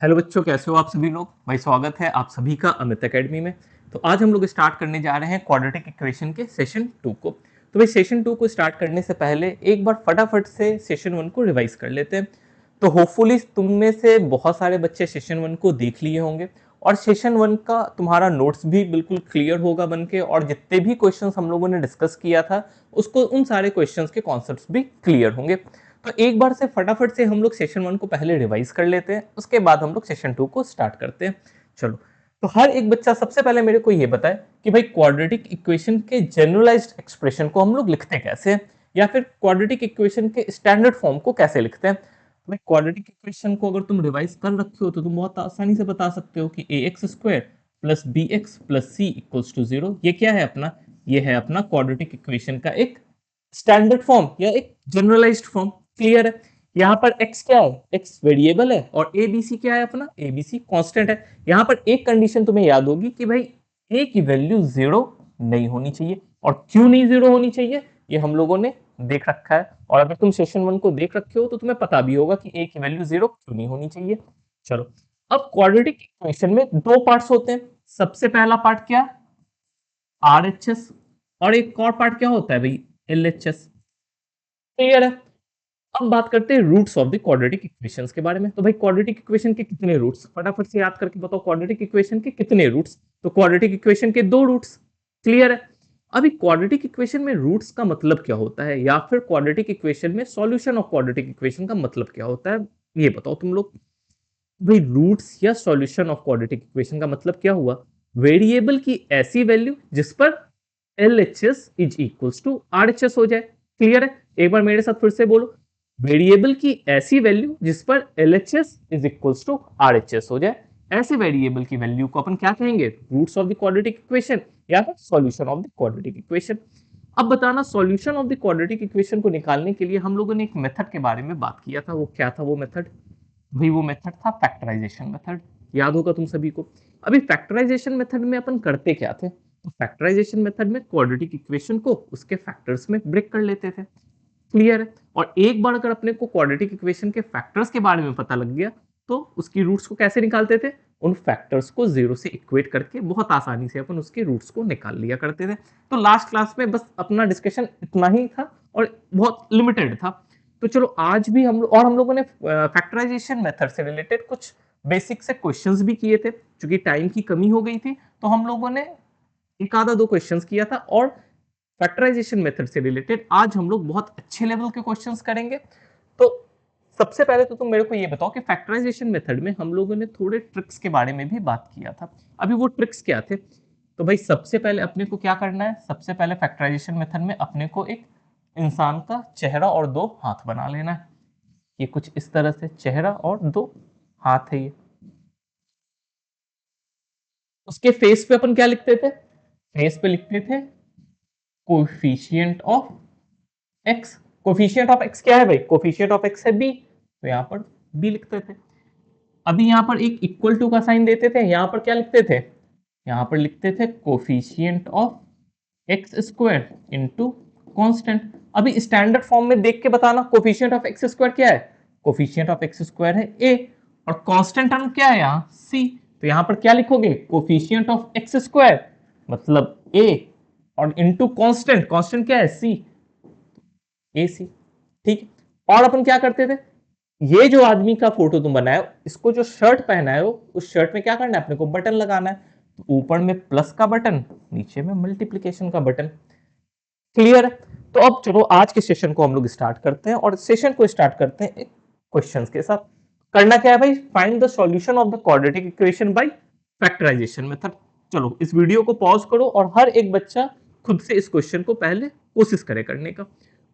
Hello बच्चों, कैसे हो आप सभी लोग। भाई स्वागत है आप सभी का अमित एकेडमी में। तो आज हम लोग स्टार्ट करने जा रहे हैं क्वाड्रेटिक इक्वेशन के सेशन 2 को। तो भाई सेशन 2 को स्टार्ट करने से पहले एक बार फटाफट से सेशन 1 को रिवाइज कर लेते हैं। तो होपफुली तुम में से बहुत सारे बच्चे सेशन 1 को देख लिए होंगे और सेशन 1 का तुम्हारा नोट्स भी बिल्कुल क्लियर होगा बन के, और जितने भी क्वेश्चंस हम लोगों ने डिस्कस किया था उसको उन सारे क्वेश्चंस के कॉन्सेप्ट्स भी क्लियर होंगे। तो एक बार से फटाफट से हम लोग सेशन 1 को पहले रिवाइज कर लेते हैं, उसके बाद हम लोग सेशन 2 को स्टार्ट करते हैं। चलो, तो हर एक बच्चा सबसे पहले मेरे को ये बताए कि भाई क्वाड्रेटिक इक्वेशन के जनरलाइज्ड एक्सप्रेशन को हम लोग लिखते कैसे हैं, या फिर क्वाड्रेटिक इक्वेशन के स्टैंडर्ड फॉर्म को कैसे लिखते हैं। तो भाई क्वाड्रेटिक इक्वेशन को अगर तुम रिवाइज कर रखे हो तो तुम बहुत आसानी से बता सकते हो कि a x square plus b x plus c equals to zero, ये क्या है अपना, ये है अपना क्वाड्रेटिक इक्वेशन का एक स्टैंडर्ड फॉर्म या एक जनरलाइज्ड फॉर्म। क्लियर है। यहाँ पर x क्या है, x वेरिएबल है, और ए बी सी क्या है अपना, ए बी सी कॉन्स्टेंट है। यहाँ पर एक कंडीशन तुम्हें याद होगी कि भाई a की वैल्यू जीरो नहीं होनी चाहिए। और क्यों नहीं जीरो होनी चाहिए ये हम लोगों ने देख रखा है, और अगर तुम सेशन 1 को देख रखे हो तो तुम्हें पता भी होगा कि a की वैल्यू जीरो क्यों नहीं होनी चाहिए। चलो, अब क्वाड्रेटिक इक्वेशन में दो पार्ट्स होते हैं। सबसे पहला पार्ट क्या, आर एच एस, और एक और पार्ट क्या होता है भाई, एल एच एस। क्लियर है। अब बात करते हैं roots of the quadratic equations के बारे में। तो भाई क्वाड्रेटिक इक्वेशन के कितने रूट्स, फटाफट से याद करके बताओ, क्वाड्रेटिक इक्वेशन के कितने रूट्स। तो क्वाड्रेटिक इक्वेशन के दो रूट्स। क्लियर है। अभी क्वाड्रेटिक इक्वेशन में रूट्स का मतलब क्या होता है, या फिर क्वाड्रेटिक इक्वेशन में सॉल्यूशन ऑफ क्वाड्रेटिक इक्वेशन का मतलब क्या होता है, ये बताओ तुम लोग। भाई रूट्स या सॉल्यूशन ऑफ क्वाड्रेटिक इक्वेशन का मतलब क्या हुआ, वेरिएबल की ऐसी वैल्यू जिस पर L H S is equals to R H S हो जाए। क्लियर है। एक बार मेरे साथ फिर से बोलो, वेरिएबल की ऐसी वैल्यू जिस पर L H S is equals to R H S हो जाए, ऐसे वेरिएबल की वैल्यू को अपन क्या कहेंगे, roots of the quadratic equation या फिर solution of the quadratic equation. अब बताना, solution of the quadratic equation को निकालने के लिए हम लोगों ने एक मेथड के बारे में बात किया था। वो क्या था वो मेथड, भाई वो मेथड था फैक्टराइजेशन मेथड। याद होगा तुम सभी को। अभी फैक्टराइजेशन मेथड में अपन करते क्या थे, तो फैक्टराइजेशन मेथड में क्वाड्रेटिक इक्वेशन को उसके फैक्टर्स में ब्रेक कर लेते थे। क्लियर है। और एक बार अगर अपने को क्वाड्रेटिक इक्वेशन के फैक्टर्स के बारे में पता लग गया तो उसकी रूट्स को कैसे निकालते थे, उन फैक्टर्स को जीरो से इक्वेट करके बहुत आसानी से अपन उसके रूट्स को निकाल लिया करते थे। तो लास्ट क्लास में बस अपना डिस्कशन इतना ही था और बहुत लिमिटेड था। तो चलो आज भी हम लोगों ने फैक्टराइजेशन मेथड से रिलेटेड कुछ बेसिक से क्वेश्चंस भी किए थे। क्योंकि टाइम की कमी हो गई थी तो हम लोगों ने एक आधा दो क्वेश्चंस किया था, और फैक्टराइजेशन मेथड से रिलेटेड आज हम लोग बहुत अच्छे लेवल के क्वेश्चंस करेंगे। तो सबसे पहले तो तुम मेरे को ये बताओ कि फैक्टराइजेशन मेथड में हम लोगों ने थोड़े ट्रिक्स के बारे में भी बात किया था। अभी वो ट्रिक्स क्या थे, तो भाई सबसे पहले अपने को क्या करना है, सबसे पहले फैक्टराइजेशन मेथड में अपने को एक इंसान का चेहरा और दो हाथ बना लेना है। ये कुछ इस तरह से चेहरा और दो हाथ है ये। उसके फेस पे अपन क्या लिखते थे, फेस पे लिखते थे coefficient of x. Coefficient of x क्या है भाई, कोफिशिएंट ऑफ एक्स है बी, तो यहाँ पर बी लिखते थे। अभी यहाँ पर एक इक्वल टू का साइन देते थे, यहाँ पर क्या लिखते थे, यहाँ पर लिखते थे coefficient of x square into constant. अभी स्टैंडर्ड फॉर्म में देख के बताना कोफिशिएंट ऑफ एक्स स्क्वायर क्या है, कोफिशिएंट ऑफ एक्स स्क्वायर है ए, और कांस्टेंट टर्म क्या है यहाँ सी। तो यहाँ पर क्या लिखोगे, कोफिशिएंट ऑफ एक्स स्क्वायर मतलब ए, और इंटू कांस्टेंट, कांस्टेंट क्या है सी, ए सी। ठीक। और अपन क्या करते थे, ये जो आदमी का फोटो तुम बनाए हो, इसको जो शर्ट पहनाए हो उस शर्ट में क्या करना है, अपने को बटन लगाना है। तो ऊपर में प्लस का बटन, नीचे में मल्टीप्लीकेशन का बटन। क्लियर है। तो अब चलो आज के सेशन को हम लोग स्टार्ट करते हैं, और सेशन को स्टार्ट करते हैं एक क्वेश्चंस के साथ। करना क्या है भाई, find the solution of the quadratic equation by factorisation method. चलो इस वीडियो को पॉज करो और हर एक बच्चा खुद से इस क्वेश्चन को पहले कोशिश करे करने का।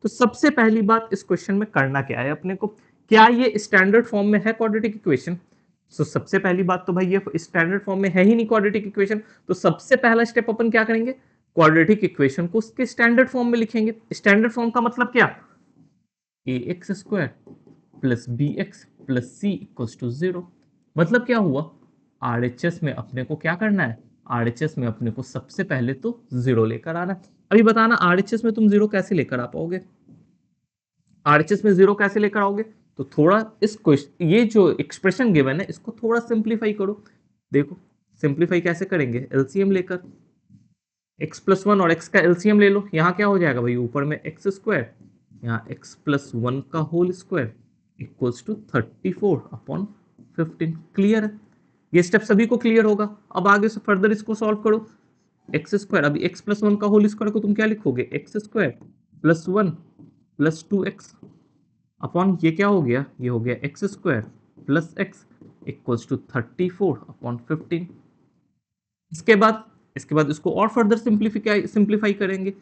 तो सबसे पहली बात, इस क्वेश्चन में करना क्या है अपने को, क्या ये स्टैंडर्ड फॉर्म में है क्वाड्रेटिक इक्वेशन। तो सबसे पहली बात तो भाई ये स्टैंडर्ड फॉर्म में है ही नहीं क्वाड्रेटिक इक्वेशन। तो सबसे पहला स्टेप अपन क्या करेंगे, क्वाड्रेटिक इक्वेशन को उसके स्टैंडर्ड फॉर्म में लिखेंगे। स्टैंडर्ड फॉर्म का मतलब क्या, a x square plus b x plus c equals to zero. मतलब क्या हुआ, आरएचएस में अपने को क्या करना है, आरएचएस में अपने को सबसे पहले तो जीरो लेकर आना है। अभी बताना आरएचएस में तुम जीरो कैसे लेकर आ पाओगे, आरएचएस में जीरो कैसे लेकर आओगे। तो थोड़ा इस क्वेश्चन, ये जो एक्सप्रेशन गिवन है इसको थोड़ा सिंप्लीफाई करो। देखो सिंप्लीफाई कैसे करेंगे, एलसीएम लेकर, x प्लस वन और x का एलसीएम ले लो। यहाँ क्या हो जाएगा भाई, ऊपर में एक्स स्क्वायर, यहाँ x प्लस वन का whole square equals to 34/15। Clear है, ये स्टेप सभी को क्लियर होगा। अब आगे से फर्दर इसको सॉल्व करो। एक्स स्क्वायर, अभी x प्लस वन का होल स्क्वायर को तुम क्या लिखोगे, x square plus one plus 2x upon ये क्या हो गया, ये हो गया x square plus x equals to 34/15। इसके बाद इसको और फर्दर सिंप्लीफाई करेंगे।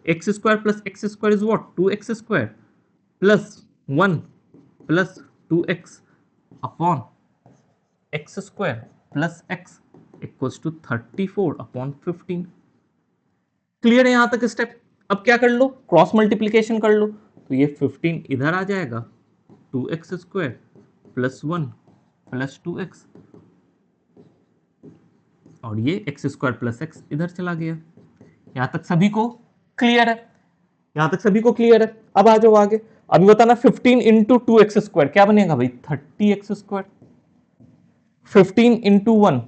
X square plus x square is what, 2x square plus 1 plus 2x upon x square plus x equals to 34/15। Clear है यहां तक स्टेप। अब क्या कर लो, क्रॉस मल्टीप्लीकेशन कर लो, तो ये 15 इधर आ जाएगा, 2x square plus 1 plus 2x और ये एक्स स्क्वायर प्लस एक्स इधर चला गया। यहां तक सभी को क्लियर है, यहां तक सभी को क्लियर है। अब आ जाओ आगे, अभी बताना 15 इंटू 2x स्क्वायर क्या बनेगा भाई, 30x square. 15 into 1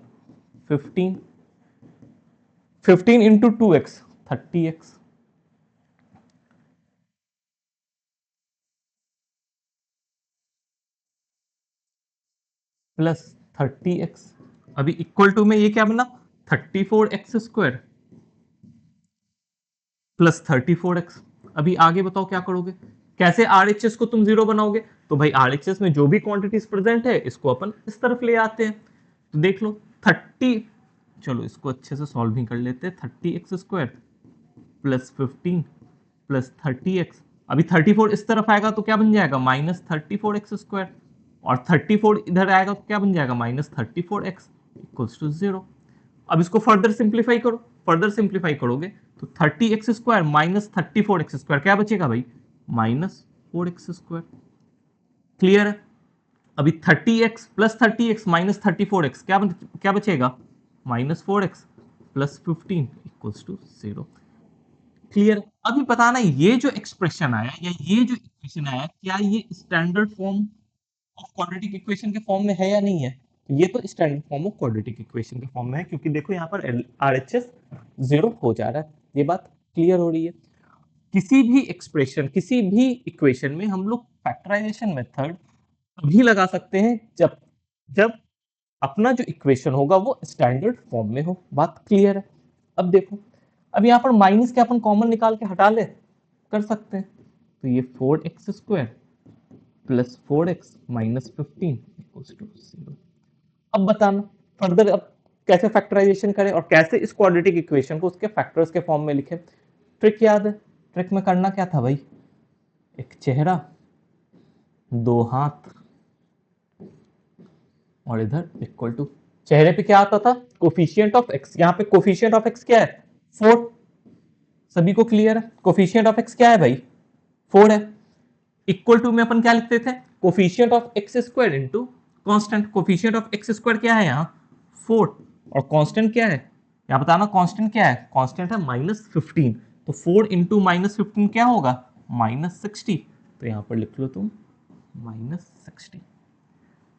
15, 15 into 2x 30x plus 30x। अभी इक्वल टू में ये क्या बना, 34x स्क्वायर प्लस 34x। अभी आगे बताओ क्या करोगे, कैसे आरएचएस को तुम जीरो बनाओगे। तो भाई आरएचएस में जो भी क्वांटिटीज प्रेजेंट है इसको अपन इस तरफ ले आते हैं। तो देख लो 30, चलो इसको अच्छे से सॉल्व भी कर लेते हैं। 30x square plus 15 plus 30x, अभी 34 इस तरफ आएगा तो क्या बन जाएगा, माइनस 34x स्क्वायर, और 34 इधर आएगा तो क्या बन जाएगा, minus 34x equals to zero. अब इसको फर्दर सिंप्लीफाई करो, फर्दर सिंप्लीफाई करोगे तो 30x square minus 34x square क्या बचेगा भाई, माइनस 4x स्क्वायर। क्लियर है। अभी 30x plus 30x minus 34x क्या बचेगा, minus 4x plus 15 equals to zero. Clear. अभी बताना ये जो एक्सप्रेशन आया या ये जो इक्वेशन आया क्या ये standard form of quadratic equation के फॉर्म में है या नहीं है। तो ये तो standard form of quadratic equation के फॉर्म में है, क्योंकि देखो यहाँ पर आरएचएस जीरो हो जा रहा है। ये बात क्लियर हो रही है। किसी भी एक्सप्रेशन, किसी भी इक्वेशन में हम लोग फैक्टराइजेशन मेथड तभी लगा सकते हैं जब जब अपना जो इक्वेशन होगा वो स्टैंडर्ड फॉर्म में हो। बात क्लियर है। अब देखो, अब यहाँ पर माइनस के अपन कॉमन निकाल के हटा ले, कर सकते हैं। तो ये 4x square plus 4x minus 15 equals to zero. अब बताना फर्दर, अब कैसे फैक्टराइजेशन करें और कैसे इस क्वाड्रेटिक इक्वेशन को उसके फैक्टर्स के फॉर्म में लिखें। ट्रिक याद है, ट्रिक में करना क्या था भाई, एक चेहरा, दो हाथ और इधर इक्वल टू, चेहरे पे क्या आता था, कोफिशिएंट ऑफ एक्स। यहाँ पे कोफिशिएंट ऑफ एक्स क्या है, 4। सभी को क्लियर है, कोफिशिएंट ऑफ एक्स क्या है भाई, 4 है। इक्वल टू में अपन क्या लिखते थे, coefficient of x square into constant. Coefficient of x square क्या है यहाँ, 4, और कांस्टेंट क्या है, यहाँ बताना कांस्टेंट क्या है, कांस्टेंट है -15। तो 4 इंटू -15 क्या होगा, -60। तो यहाँ पर लिख लो तुम -60।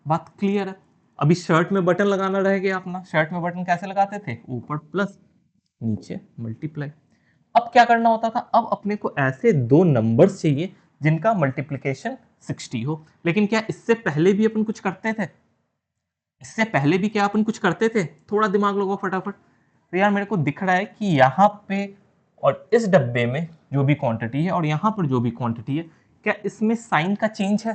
बात क्लियर है। अभी शर्ट में बटन लगाना रह गया अपना। शर्ट में बटन कैसे लगाते थे, ऊपर प्लस नीचे मल्टीप्लाई। अब क्या करना होता था, अब अपने को ऐसे दो नंबर्स चाहिए जिनका मल्टीप्लिकेशन 60 हो। लेकिन क्या इससे पहले भी अपन कुछ करते थे, इससे पहले भी क्या अपन कुछ करते थे, थोड़ा दिमाग लगाओ फटाफट। तो यार मेरे को दिख रहा है कि यहाँ पे और इस डब्बे में जो भी क्वांटिटी है और यहाँ पर जो भी क्वांटिटी है, क्या इसमें साइन का चेंज है,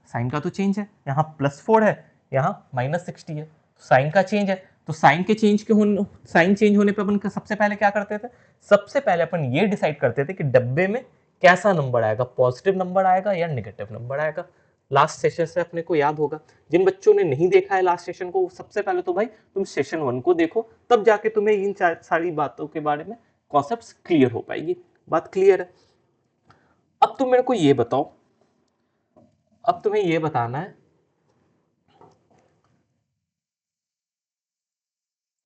साइन का तो चेंज है। यहाँ +4 है, यहाँ -60 है, साइन का चेंज है। तो साइन के चेंज के होने, साइन चेंज होने पे अपन सबसे पहले क्या करते थे, सबसे पहले अपन ये डिसाइड करते थे कि डब्बे में कैसा नंबर आएगा, पॉजिटिव नंबर आएगा या नेगेटिव नंबर आएगा। लास्ट सेशन से अपने को याद होगा, जिन बच्चों ने नहीं देखा है लास्ट सेशन को, सबसे पहले तो भाई तुम सेशन 1 को देखो, तब जाके तुम्हें इन सारी बातों के बारे में कॉन्सेप्ट्स क्लियर हो पाएगी। बात क्लियर है। अब तुम मेरे को ये बताओ, अब तुम्हें ये बताना है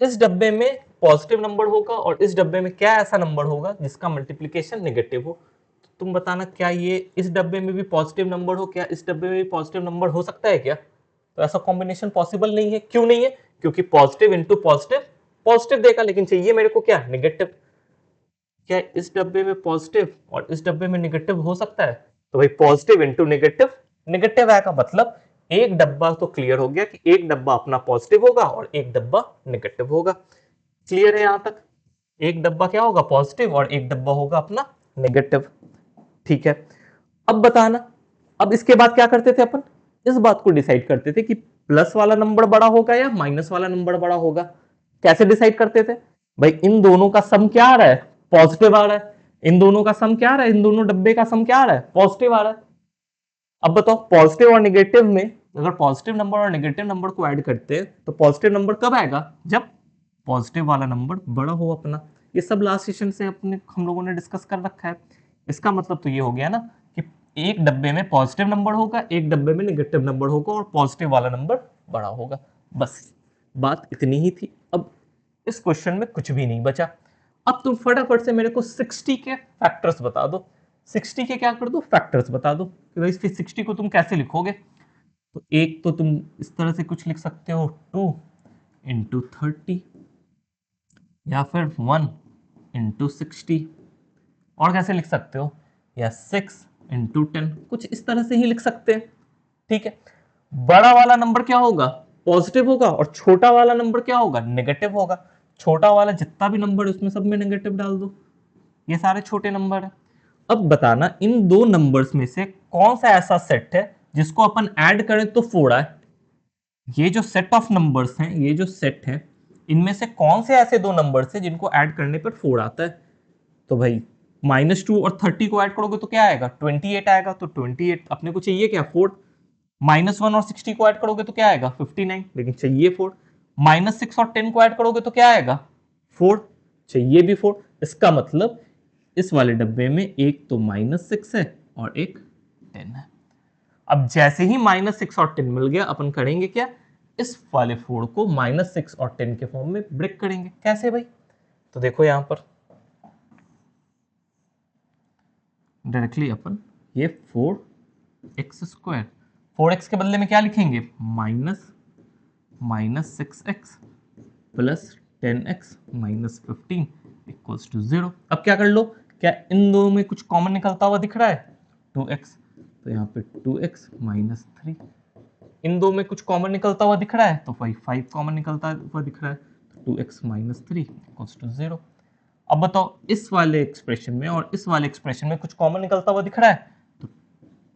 इस डब्बे में पॉजिटिव नंबर होगा और इस डब्बे में क्या ऐसा नंबर होगा जिसका मल्टीप्लिकेशन नेगेटिव हो। तुम बताना क्या ये इस डब्बे में भी पॉजिटिव नंबर हो, क्या इस डब्बे में भी पॉजिटिव नंबर हो सकता है क्या? तो ऐसा कॉम्बिनेशन पॉसिबल नहीं है। क्यों नहीं है? क्योंकि पॉजिटिव इंटू पॉजिटिव पॉजिटिव देगा, लेकिन चाहिए मेरे को क्या? नेगेटिव। क्या इस डब्बे में पॉजिटिव और इस डब्बे में नेगेटिव हो सकता है? तो भाई पॉजिटिव इंटू नेगेटिव नेगेटिव आएगा, मतलब एक डब्बा तो क्लियर हो गया कि एक डब्बा अपना पॉजिटिव होगा और एक डब्बा नेगेटिव होगा। क्लियर है यहां तक? एक डब्बा क्या होगा? पॉजिटिव, और एक डब्बा होगा अपना नेगेटिव। ठीक है, अब बताना, अब इसके बाद क्या करते थे अपन? इस बात को डिसाइड करते थे कि प्लस वाला नंबर बड़ा होगा या माइनस वाला नंबर बड़ा होगा। कैसे डिसाइड करते थे? भाई इन दोनों का सम क्या आ रहा है? पॉजिटिव आ रहा है। इन दोनों का सम क्या आ रहा है? इन दोनों डब्बे का सम क्या आ रहा है? पॉजिटिव आ रहा है। अब बताओ, पॉजिटिव और नेगेटिव में अगर पॉजिटिव नंबर और नेगेटिव नंबर को ऐड करते हैं तो पॉजिटिव नंबर कब आएगा? जब पॉजिटिव वाला नंबर बड़ा हो अपना। ये सब लास्ट सेशन से अपने हम लोगों ने डिस्कस कर रखा है। इसका मतलब तो ये हो गया ना कि एक डब्बे में पॉजिटिव नंबर होगा, एक डब्बे में नेगेटिव नंबर होगा, और पॉजिटिव वाला नंबर बड़ा होगा। बस बात इतनी ही थी। अब इस क्वेश्चन में कुछ भी नहीं बचा। अब तुम फटाफट से मेरे को 60 के फैक्टर्स बता दो। 60 के क्या कर दो? फैक्टर्स बता दो कि भाई फिर 60 को तुम कैसे लिखोगे। तो एक तो तुम इस तरह से कुछ लिख सकते हो, 2 इंटू 30, या फिर 1 इंटू 60, और कैसे लिख सकते हो, या 6 इंटू 10, कुछ इस तरह से ही लिख सकते हैं। ठीक है, बड़ा वाला नंबर क्या होगा? पॉजिटिव होगा, और छोटा वाला नंबर क्या होगा? नेगेटिव होगा। छोटा वाला जितना भी नंबर है उसमें सब में नेगेटिव डाल दो, ये सारे छोटे नंबर है। अब बताना इन दो नंबर्स में से कौन सा ऐसा सेट है जिसको अपन ऐड करें तो 4 आए। ये जो सेट ऑफ नंबर्स हैं, ये जो सेट है, इनमें से कौन से ऐसे दो नंबर्स हैं जिनको ऐड करने पर 4 आता है? तो भाई -2 और 30 को ऐड करोगे तो क्या आएगा? 28 आएगा। तो 28 अपने को चाहिए क्या? 4। -1 और 60 को ऐड करोगे तो क्या आएगा? 59, लेकिन चाहिए 4। -6 और 10 को ऐड करोगे तो क्या आएगा? 4, चाहिए भी 4। इसका मतलब इस वाले डब्बे में एक तो -6 है और एक 10 है। अब जैसे ही -6 और 10 मिल गया, अपन करेंगे क्या? इस वाले 4 को -6 और 10 के फॉर्म में ब्रेक करेंगे। कैसे भाई? तो देखो यहां पर डायरेक्टली अपन ये 4x², 4x के बदले में क्या लिखेंगे? -6x plus 10x minus 15 equals to 0। अब क्या कर लो, क्या इन दोनों में कुछ कॉमन निकलता हुआ दिख रहा है? 2x, तो यहाँ पे 2x माइनस 3। इन दो में कुछ कॉमन निकलता हुआ दिख रहा है, तो 5 कॉमन निकलता हुआ दिख रहा है, तो 2x माइनस 3 इक्वल्स टू 0। अब बताओ, इस वाले एक्सप्रेशन में और इस वाले एक्सप्रेशन में कुछ कॉमन निकलता हुआ दिख रहा है, तो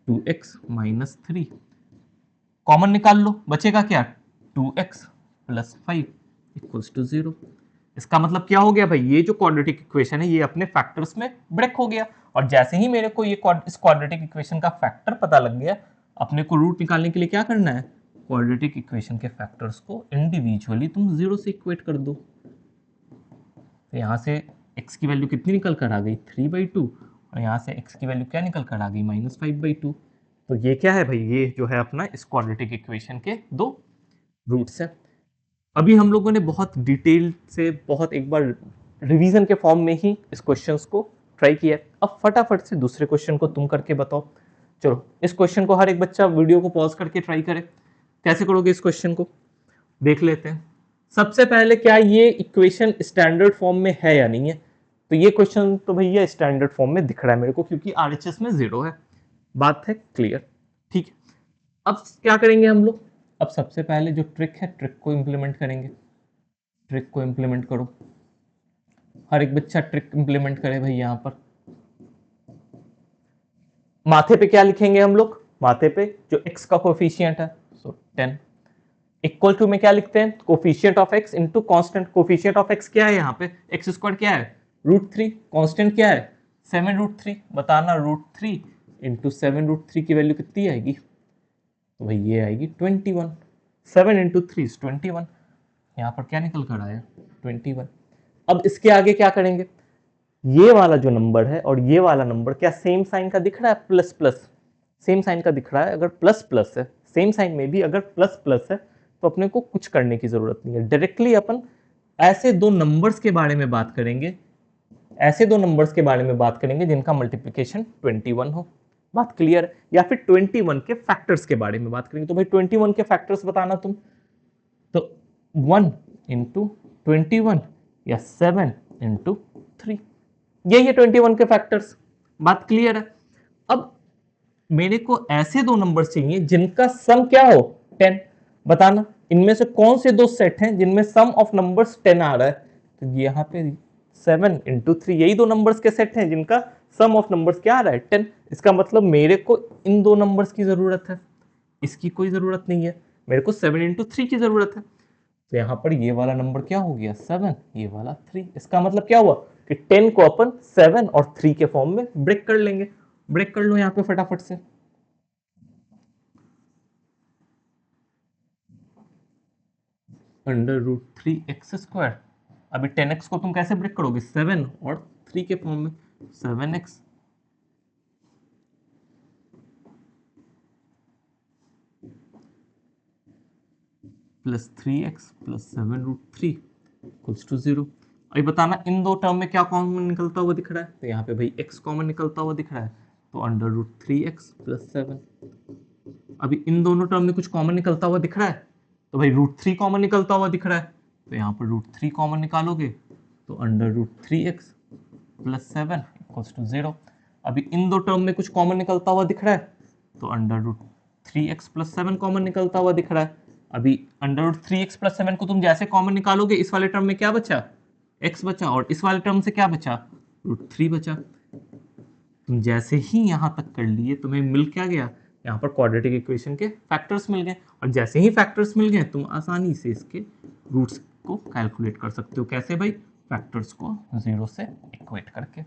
2x माइनस 3 कॉमन निकाल लो, बचेगा क्या? 2x plus 5 equals to 0। इसका मतलब क्या हो गया भाई? ये जो क्वाड्रेटिक इक्वेशन है ये अपने फैक्टर्स में ब्रेक हो गया। और जैसे ही मेरे को ये इस क्वाड्रेटिक इक्वेशन का फैक्टर पता लग गया, अपने को रूट निकालने के लिए क्या करना है? क्वाड्रेटिक इक्वेशन के फैक्टर्स को इंडिविजुअली तुम 0 से इक्वेट कर दो। तो यहाँ से x की वैल्यू कितनी निकल कर आ गई? 3/2, और यहाँ से x की वैल्यू क्या निकल कर आ गई? -5/2। तो ये क्या है भाई? ये जो है अपना इस क्वाड्रेटिक इक्वेशन के दो रूट्स है। अभी हम लोगों ने बहुत डिटेल से बहुत एक बार रिवीजन के फॉर्म में ही इस क्वेश्चंस को ट्राई किया है। अब फटाफट से दूसरे क्वेश्चन को तुम करके बताओ। चलो इस क्वेश्चन को हर एक बच्चा वीडियो को पॉज करके ट्राई करे। कैसे करोगे इस क्वेश्चन को देख लेते हैं। सबसे पहले, क्या ये इक्वेशन स्टैंडर्ड फॉर्म में है या नहीं है? तो ये क्वेश्चन तो भैया स्टैंडर्ड फॉर्म में दिख रहा है मेरे को, क्योंकि RHS में 0 है। बात है क्लियर? ठीक है, अब क्या करेंगे हम लोग? अब सबसे पहले जो ट्रिक है, ट्रिक को इंप्लीमेंट करेंगे। ट्रिक को इंप्लीमेंट करो, हर एक बच्चा ट्रिक इंप्लीमेंट करे भाई। यहां पर माथे पे क्या लिखेंगे हम लोग? माथे पे जो x का कोफिशिएंट है, सो 10 इक्वल टू में क्या लिखते हैं? Coefficient of x into constant. Coefficient of x क्या है यहाँ पे? x² क्या है? √3। कांस्टेंट क्या है? 7√3। बताना √3 इंटू 7√3 की वैल्यू कितनी आएगी? तो भाई ये आएगी 21। 7 इंटू 3 इज 21। यहाँ पर क्या निकल कर आया? 21। अब इसके आगे क्या करेंगे? ये वाला जो नंबर है और ये वाला नंबर क्या सेम साइन का दिख रहा है? प्लस प्लस सेम साइन का दिख रहा है। अगर प्लस प्लस है, सेम साइन में भी अगर प्लस प्लस है, तो अपने को कुछ करने की जरूरत नहीं है। डायरेक्टली अपन ऐसे दो नंबर्स के बारे में बात करेंगे ऐसे दो नंबर्स के बारे में बात करेंगे जिनका मल्टीप्लिकेशन 21 हो। बात क्लियर है? या फिर 21 के फैक्टर्स के बारे में बात करेंगे। तो भाई 21 के फैक्टर्स बताना तुम, तो 1 इंटू 21 या 7 इंटू 3, यही है 21 के फैक्टर्स। बात क्लियर है? अब मेरे को ऐसे दो नंबर चाहिए जिनका सम क्या हो 10। बताना इनमें से कौन से दो सेट हैं जिनमें सम ऑफ नंबर्स 10 आ रहा है। तो यहाँ पे 7 इंटू 3, यही दो नंबर्स के सेट हैं जिनका सम ऑफ नंबर्स क्या आ रहा है 10। इसका मतलब मेरे को इन दो नंबर्स की जरूरत है, इसकी कोई जरूरत नहीं है। मेरे को 7 इंटू 3 की जरूरत है। तो यहाँ पर ये वाला नंबर क्या हो गया 7, ये वाला 3। इसका मतलब क्या हुआ कि 10 को अपन 7 और 3 के फॉर्म में ब्रेक कर लेंगे। ब्रेक कर लो यहाँ पे फटाफट से। Under root 3x²। अभी 10x को तुम कैसे ब्रेक करोगे 7 और 3 के फॉर्म में, 7x plus 3x plus 7√3 equals to 0। अभी बताना इन दो टर्म में क्या कॉमन निकलता हुआ दिख रहा है। तो यहाँ पे भाई x कॉमन निकलता हुआ दिख रहा है, तो अंडर रूट 3x प्लस 7। अभी इन दोनों टर्म में कुछ कॉमन निकलता हुआ दिख रहा है, तो भाई √3 कॉमन निकलता हुआ दिख रहा है। तो यहाँ पर √3 कॉमन निकालोगे तो under root 3x plus 7 equals to 0। अभी इन दो टर्म में कुछ कॉमन निकलता हुआ दिख रहा है, तो under root 3x plus 7 common निकलता हुआ दिख रहा है। अभी अंडर रूट 3x प्लस 7 को तुम जैसे कॉमन निकालोगे, इस वाले टर्म में क्या बचा x बचा, और इस वाले टर्म से क्या बचा √3 बचा। तुम जैसे ही यहां तक कर लिए तुम्हें मिल क्या गया, यहाँ पर क्वाड्रेटिक इक्वेशन के फैक्टर्स मिल गए। और जैसे ही फैक्टर्स मिल गए तुम आसानी से इसके रूट्स को कैलकुलेट कर सकते हो। कैसे भाई, फैक्टर्स को 0 से इक्वेट करके।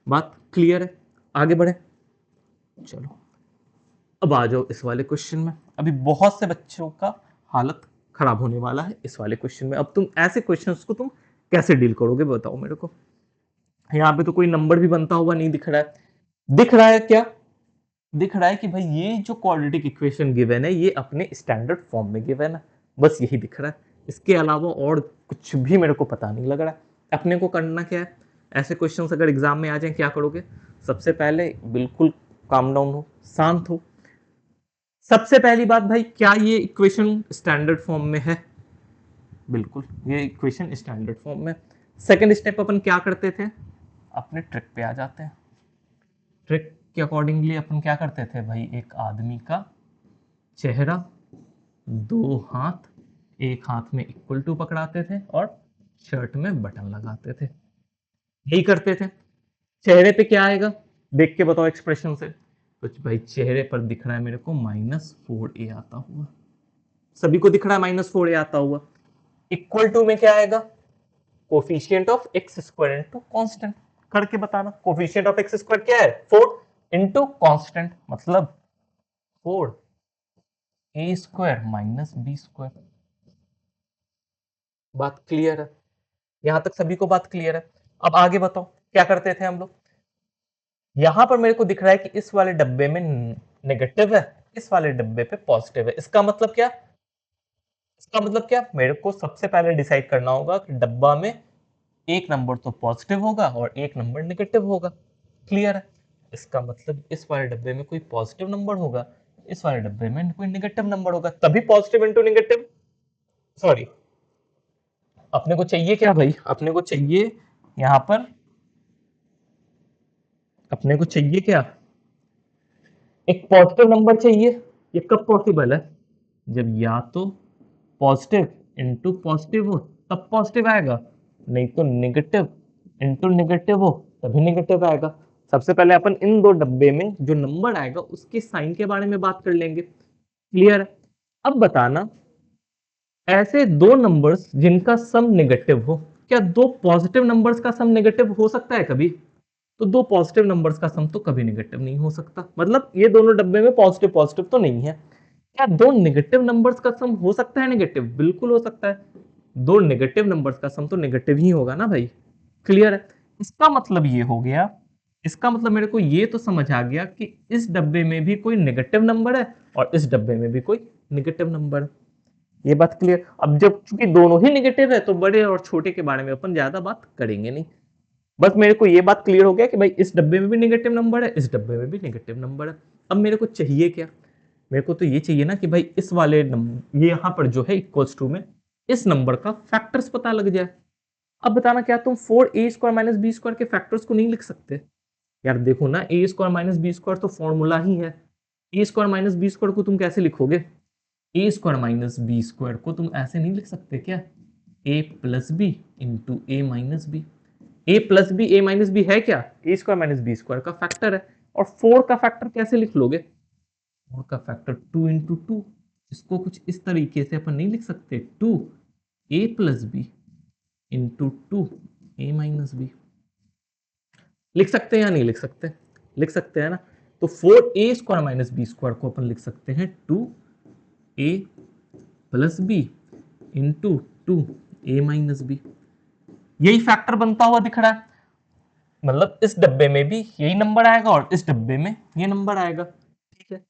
बात क्लियर है? आगे बढ़े, चलो अब आ जाओ इस वाले क्वेश्चन में। अभी बहुत से बच्चों का हालत खराब होने वाला है इस वाले क्वेश्चन में। अब तुम ऐसे क्वेश्चंस को तुम कैसे डील करोगे बताओ मेरे को। यहाँ पे तो कोई नंबर भी बनता हुआ नहीं दिख रहा है। दिख रहा है क्या, दिख रहा है कि भाई ये जो क्वाड्रेटिक इक्वेशन गिवन है ये अपने स्टैंडर्ड फॉर्म में गिवन है, बस यही दिख रहा है। इसके अलावा और कुछ भी मेरे को पता नहीं लग रहा है। अपने को करना क्या है, ऐसे क्वेश्चंस अगर एग्जाम में आ जाए क्या करोगे, सबसे पहले बिल्कुल काम डाउन हो, शांत हो। सबसे पहली बात भाई, क्या ये इक्वेशन स्टैंडर्ड फॉर्म में है? बिल्कुल ये इक्वेशन स्टैंडर्ड फॉर्म में। सेकंड स्टेप अपन क्या करते थे, अपने ट्रिक पे आ जाते हैं। ट्रिक के अकॉर्डिंगली अपन क्या करते थे भाई, एक आदमी का चेहरा, दो हाथ, एक हाथ में इक्वल टू पकड़ाते थे और शर्ट में बटन लगाते थे, यही करते थे। चेहरे पे क्या आएगा देख के बताओ एक्सप्रेशन से। तो भाई चेहरे पर दिख रहा है मेरे को -4a आता हुआ, सभी को दिख रहा है -4a आता हुआ। इक्वल टू में क्या आएगा, coefficient of x² into constant. करके बताना, कोफिशिएंट ऑफ x² क्या है 4 इनटू कांस्टेंट, मतलब 4a² -b²। बात क्लियर है? यहां तक सभी को बात क्लियर है? अब आगे बताओ क्या करते थे हम लोग। यहां पर मेरे को दिख रहा है कि इस वाले डब्बे में नेगेटिव है, इस वाले डब्बे पे पॉजिटिव है। इसका मतलब क्या, इसका मतलब क्या, मेरे को सबसे पहले डिसाइड करना होगा कि डब्बा में एक नंबर तो पॉजिटिव होगा और एक नंबर नेगेटिव होगा। क्लियर है? इसका मतलब इस वाले डब्बे में कोई पॉजिटिव नंबर होगा, इस वाले डब्बे में कोई नेगेटिव नंबर होगा, तभी पॉजिटिव इंटू नेगेटिव। सॉरी, अपने को चाहिए क्या भाई, अपने को चाहिए यहां पर, अपने को चाहिए क्या, एक पॉजिटिव नंबर चाहिए। ये कब पॉसिबल है, जब या तो पॉजिटिव इंटू पॉजिटिव हो तब पॉजिटिव आएगा, नहीं तो नेगेटिव इंटू नेगेटिव हो तभी नेगेटिव आएगा। सबसे पहले अपन इन दो डब्बे में जो नंबर आएगा उसके साइन के बारे में बात कर लेंगे। क्लियर है? अब बताना, ऐसे दो नंबर्स जिनका सम नेगेटिव हो, क्या दो पॉजिटिव नंबर्स का सम नेगेटिव हो सकता है कभी? तो दो पॉजिटिव नंबर्स का सम तो कभी नेगेटिव नहीं हो सकता। मतलब ये दोनों डब्बे में पॉजिटिव पॉजिटिव तो नहीं है। क्या दो नेगेटिव नंबर्स का सम हो सकता है नेगेटिव? बिल्कुल हो सकता है। दो नेगेटिव नंबर्स का सम तो नेगेटिव ही होगा ना भाई। क्लियर है? इसका मतलब ये हो गया, इसका मतलब मेरे को ये तो समझ आ गया कि इस डब्बे में भी कोई नेगेटिव नंबर है और इस डब्बे में भी कोई नेगेटिव नंबर है। ये बात क्लियर? अब जब चूंकि दोनों ही नेगेटिव है तो बड़े और छोटे के बारे में अपन ज्यादा बात करेंगे नहीं। बस मेरे को ये बात क्लियर हो गया कि भाई इस डब्बे में भी नेगेटिव नंबर है, इस डब्बे में भी नेगेटिव नंबर है। अब मेरे को चाहिए क्या, मेरे को तो ये चाहिए ना कि भाई इस वाले नंबर, ये यहाँ पर जो है इक्वल्स टू में इस नंबर का फैक्टर्स पता लग जाए। अब बताना क्या तुम 4a² माइनस बी स्क्वायर के फैक्टर्स को नहीं लिख सकते? यार देखो ना, a² माइनस बी स्क्वायर तो फॉर्मूला ही है। a² माइनस बी स्क्वायर को तुम कैसे लिखोगे? a² माइनस बी स्क्वायर को तुम ऐसे नहीं लिख सकते क्या? a plus b into a minus b. A plus b a minus b है क्या? a² माइनस बी स्क्वायर का फैक्टर है। और 4 का फैक्टर कैसे लिख लोगे? 4 का फैक्टर 2 इंटू टू। इसको कुछ इस तरीके से अपन नहीं लिख सकते, 2a plus b into 2a minus b. लिख सकते हैं या नहीं लिख सकते? लिख सकते हैं ना। तो 4a² माइनस बी स्क्वायर को अपन लिख सकते हैं 2a plus b into 2a minus b. यही फैक्टर बनता हुआ दिख रहा है, मतलब इस डब्बे में भी यही नंबर आएगा और इस डब्बे में ये नंबर आएगा। ठीक है,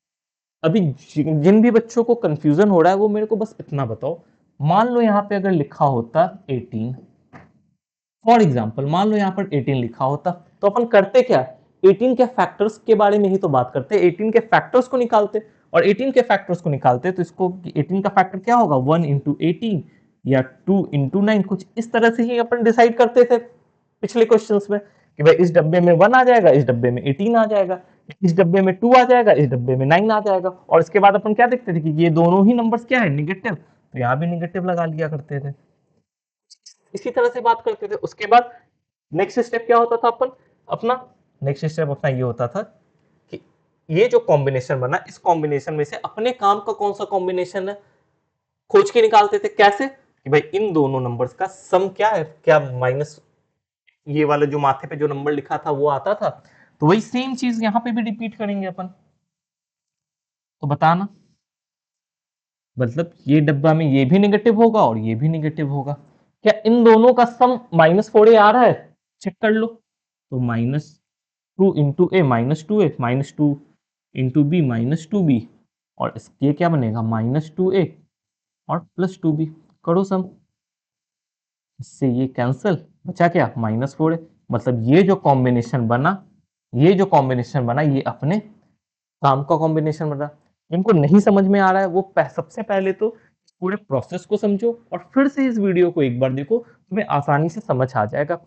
अभी जिन भी बच्चों को कंफ्यूजन हो रहा है वो मेरे को बस इतना बताओ, मान लो यहाँ पे अगर लिखा होता 18, फॉर एग्जाम्पल मान लो यहाँ पर 18 लिखा होता, तो अपन करते क्या, 18 के फैक्टर्स के बारे में ही तो बात करते, 18 के फैक्टर्स को निकालते, और 18 के फैक्टर्स को निकालते तो इसको 18 का फैक्टर क्या होगा, 1 इंटू 18 या 2 इंटू 9, कुछ इस तरह से ही अपन डिसाइड करते थे पिछले क्वेश्चंस में कि भाई इस डब्बे में 1 आ जाएगा, इस डब्बे में 18 आ जाएगा, इस डब्बे में 2 आ जाएगा, इस डब्बे में 9 आ जाएगा। और इसके बाद अपन क्या देखते थे कि ये दोनों ही नंबर्स क्या है, निगेटिव, तो यहाँ भी निगेटिव लगा लिया करते थे। इसी तरह से बात करते थे। उसके बाद नेक्स्ट स्टेप क्या होता था अपन अपना, नेक्स्ट स्टेप अपना ये होता था कि ये जो कॉम्बिनेशन बना, इस कॉम्बिनेशन में से अपने काम का कौन सा कॉम्बिनेशन है खोज के निकालते थे। कैसे कि भाई इन दोनों नंबर्स का सम क्या है, क्या माइनस ये वाला जो माथे पे जो नंबर लिखा था वो आता था, तो वही सेम चीज यहां पे भी रिपीट करेंगे अपन। तो बताना, मतलब ये डब्बा में ये भी नेगेटिव होगा और ये भी नेगेटिव होगा, क्या इन दोनों का सम -4a आ रहा है? चेक कर लो। तो -2 इंटू ए -2 इंटू बी -2b, और ये क्या बनेगा -2a और +2b। करो सम, इससे ये कैंसिल, बचा क्या -4a। मतलब ये जो कॉम्बिनेशन बना, ये जो कॉम्बिनेशन बना ये अपने काम का कॉम्बिनेशन बना। जिनको नहीं समझ में आ रहा है वो सबसे पहले तो पूरे प्रोसेस को समझो और फिर से इस वीडियो को एक बार देखो, तुम्हें आसानी से समझ आ जाएगा।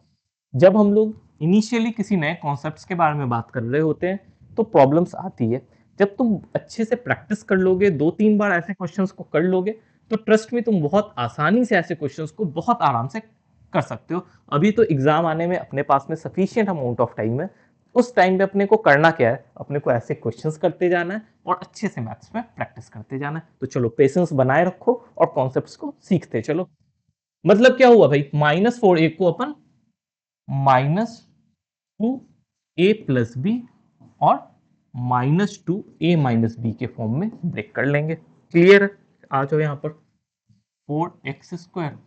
जब हम लोग इनिशियली किसी नए कॉन्सेप्ट्स के बारे में बात कर रहे होते हैं तो प्रॉब्लम्स आती है। जब तुम अच्छे से प्रैक्टिस कर लोगे, 2-3 बार ऐसे क्वेश्चंस को कर लोगे, तो ट्रस्ट में तुम बहुत आसानी से ऐसे क्वेश्चंस को बहुत आराम से कर सकते हो। अभी तो एग्जाम आने में अपने पास में सफिशिएंट अमाउंट ऑफ टाइम है। उस टाइम पे अपने को करना क्या है, अपने को ऐसे क्वेश्चंस करते जाना है और अच्छे से मैथ्स में प्रैक्टिस करते जाना है। तो चलो पेशेंस बनाए रखो और कॉन्सेप्ट्स को सीखते चलो। मतलब क्या हुआ भाई, -4a को अपन -2a प्लस बी और -2a-b के फॉर्म में ब्रेक कर लेंगे। क्लियर है? आ जाओ यहाँ पर, 4x²,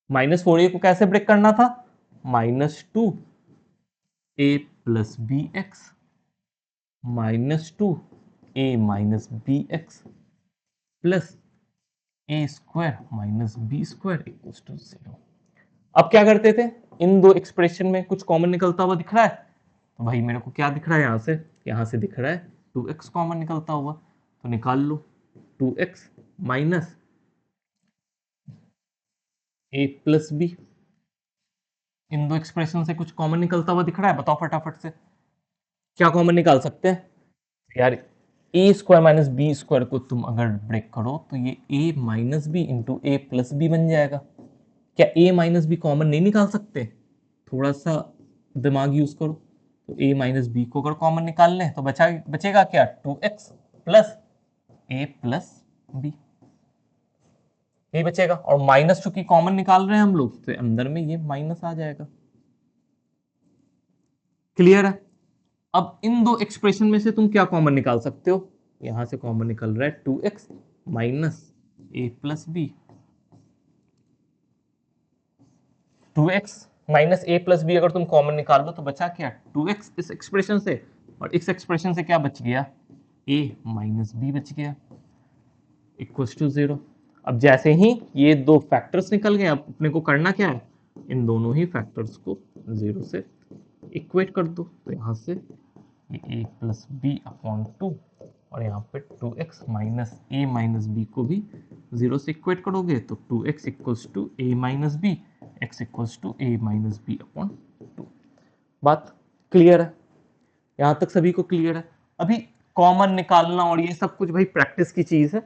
-4a को कैसे ब्रेक करना था, -2a plus b x -2a-b plus a² - b² = 0। अब क्या करते थे, इन दो एक्सप्रेशन में कुछ कॉमन निकलता हुआ दिख रहा है, तो भाई मेरे को क्या दिख रहा है, यहां से दिख रहा है 2x कॉमन निकलता हुआ, तो निकाल लो 2x minus a plus b. इन दो एक्सप्रेशन से कुछ कॉमन निकलता हुआ दिख रहा है, बताओ फटाफट से क्या कॉमन निकाल सकते हैं यार। a² - b² को तुम अगर ब्रेक करो तो ये a minus b into a plus b बन जाएगा। क्या a माइनस बी कॉमन नहीं निकाल सकते? थोड़ा सा दिमाग यूज करो। तो a माइनस बी को अगर कॉमन निकाल लें तो बचेगा क्या, 2x plus a plus B, यही बचेगा। और माइनस चूंकि कॉमन निकाल रहे हैं हम लोग, तो अंदर में ये माइनस आ जाएगा। क्लियर है? अब इन दो एक्सप्रेशन में से तुम क्या कॉमन निकाल सकते हो, यहां से कॉमन निकल रहा है 2x minus a plus b, 2x minus a plus b अगर तुम कॉमन निकाल लो तो बचा क्या, 2x इस एक्सप्रेशन से, और इस एक्सप्रेशन से क्या बच गया, a माइनस बी बच गया, इक्वल्स टू 0। अब जैसे ही ये दो फैक्टर्स निकल गए, अब अपने को करना क्या है, इन दोनों ही फैक्टर्स को 0 से इक्वेट कर दो, तो यहाँ से ये a प्लस बी अपॉन 2 और यहाँ पे 2x minus a minus B को भी 0 से इक्वेट करोगे तो 2x equals to a minus b, x equals to a minus b upon 2। बात क्लियर है? यहाँ तक सभी को क्लियर है? अभी कॉमन निकालना और ये सब कुछ भाई प्रैक्टिस की चीज है,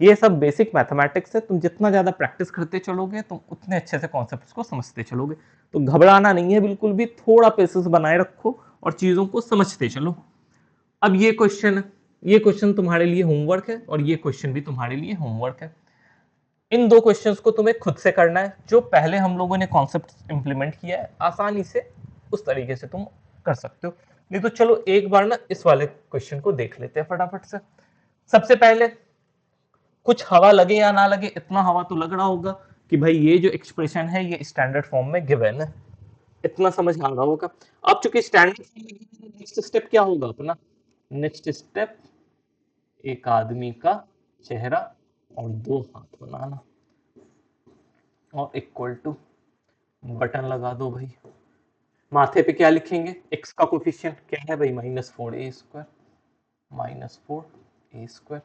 ये सब बेसिक मैथमेटिक्स है। तुम जितना ज्यादा प्रैक्टिस करते चलोगे तुम उतने अच्छे से कॉन्सेप्ट्स को समझते चलोगे। तो घबराना नहीं है बिल्कुल भी, थोड़ा पेशेंस बनाए रखो और चीजों को समझते चलो। अब ये क्वेश्चन है, ये क्वेश्चन तुम्हारे लिए होमवर्क है और ये क्वेश्चन भी तुम्हारे लिए होमवर्क है। इन दो क्वेश्चंस को तुम्हें खुद से करना है, जो पहले हम लोगों ने कॉन्सेप्ट इंप्लीमेंट किया है आसानी से उस तरीके से तुम कर सकते हो। नहीं तो चलो एक बार ना इस वाले क्वेश्चन को देख लेते हैं फटाफट से। सबसे पहले कुछ हवा लगे या ना लगे, इतना हवा तो लग रहा होगा कि भाई ये जो एक्सप्रेशन है ये स्टैंडर्ड फॉर्म में गिवन है, इतना समझ आ रहा होगा। अब चूंकि स्टैंडर्ड फॉर्म में गिवन है, नेक्स्ट स्टेप क्या होगा अपना? नेक्स्ट स्टेप एक आदमी का चेहरा और दो हाथ बनाना और इक्वल टू बटन लगा दो भाई। माथे पे क्या लिखेंगे? x का कोफिशिएंट क्या है भाई? -4a square, -4a square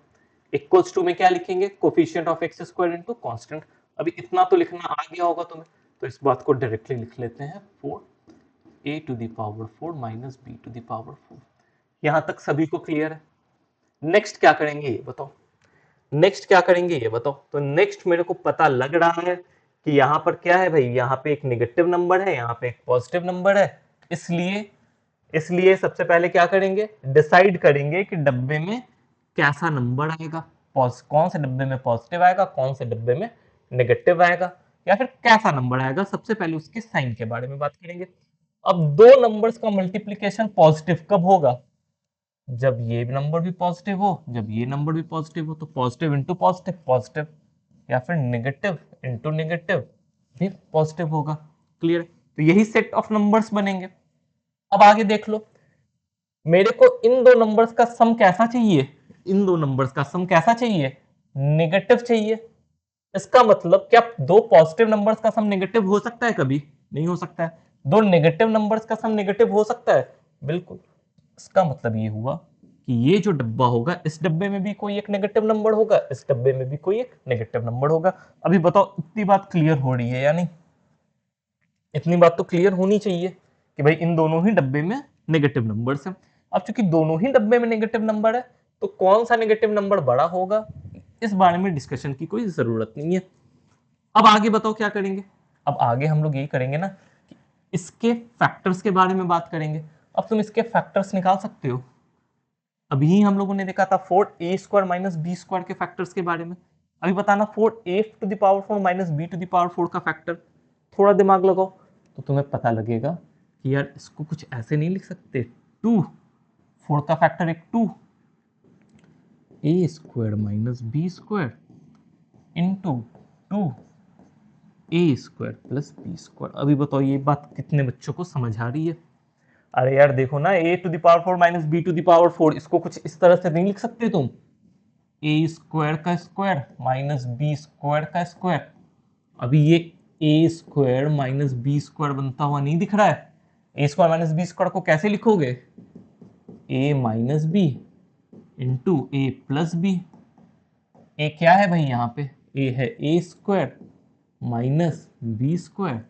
equals to में क्या लिखेंगे? Coefficient of x square into constant. अभी इतना तो लिखना आ गया होगा तुम्हें, तो इस बात को डायरेक्टली लिख लेते हैं 4a to the power 4 minus b to the power 4। यहां तक सभी को क्लियर है? नेक्स्ट क्या करेंगे ये बताओ? नेक्स्ट क्या करेंगे ये बताओ? तो नेक्स्ट मेरे को पता लग रहा है कि यहाँ पर क्या है भाई, यहाँ पे एक नेगेटिव नंबर है, यहाँ पे एक पॉजिटिव नंबर है। इसलिए सबसे पहले क्या करेंगे? डिसाइड करेंगे कि डब्बे में कैसा नंबर आएगा, कौन से डब्बे में पॉजिटिव आएगा, कौन से डब्बे में नेगेटिव आएगा, या फिर कैसा नंबर आएगा। सबसे पहले उसके साइन के बारे में बात करेंगे। अब दो नंबर्स का मल्टीप्लीकेशन पॉजिटिव कब होगा? जब ये नंबर भी पॉजिटिव हो, जब ये नंबर भी पॉजिटिव हो। तो पॉजिटिव इंटू पॉजिटिव पॉजिटिव, या फिर नेगेटिव इंटू नेगेटिव भी पॉजिटिव होगा। क्लियर? तो यही सेट ऑफ नंबर्स बनेंगे। अब आगे देख लो, मेरे को इन दो नंबर्स का सम कैसा चाहिए? इन दो नंबर्स का सम कैसा चाहिए? नेगेटिव चाहिए। इसका मतलब क्या दो पॉजिटिव नंबर्स का सम नेगेटिव हो सकता है? कभी नहीं हो सकता है। दो नेगेटिव नंबर्स का सम नेगेटिव हो सकता है? बिल्कुल। इसका मतलब ये हुआ कि ये जो डब्बा होगा, इस डब्बे में भी कोई एक नेगेटिव नंबर होगा, इस डब्बे में भी कोई एक नेगेटिव नंबर होगा। अभी बताओ इतनी बात क्लियर हो रही है या नहीं? इतनी बात तो क्लियर होनी चाहिए कि भाई इन दोनों ही डब्बे में नेगेटिव नंबर्स हैं। अब चूंकि दोनों ही डब्बे में नेगेटिव नंबर है, तो कौन सा नेगेटिव नंबर बड़ा होगा, इस बारे में डिस्कशन की कोई जरूरत नहीं है। अब आगे बताओ क्या करेंगे? अब आगे हम लोग यही करेंगे ना कि इसके फैक्टर्स के बारे में बात करेंगे। अब तुम इसके फैक्टर्स निकाल सकते हो। अभी हम लोगों ने देखा था 4a square minus B square के फैक्टर्स के बारे में। अभी बताना 4a to the power 4 minus b to the power 4 का फैक्टर। थोड़ा दिमाग लगाओ तो तुम्हें पता लगेगा कि यार इसको कुछ ऐसे नहीं लिख सकते। 2 4 का फैक्टर एक 2 a square minus B square into 2 a square plus b square. अभी बताओ ये बात कितने बच्चों को समझ आ रही है? अरे यार देखो ना, a to the power 4 minus b to the power 4, इसको कुछ इस तरह से नहीं लिख सकते तुम? a स्क्वायर का स्क्वायर माइनस बी स्क्वायर का स्क्वायर। अभी ये a square minus B square बनता हुआ नहीं दिख रहा है? a square minus B square को कैसे लिखोगे? a minus b into a plus b. a क्या है भाई यहाँ पे? a है a square minus B square,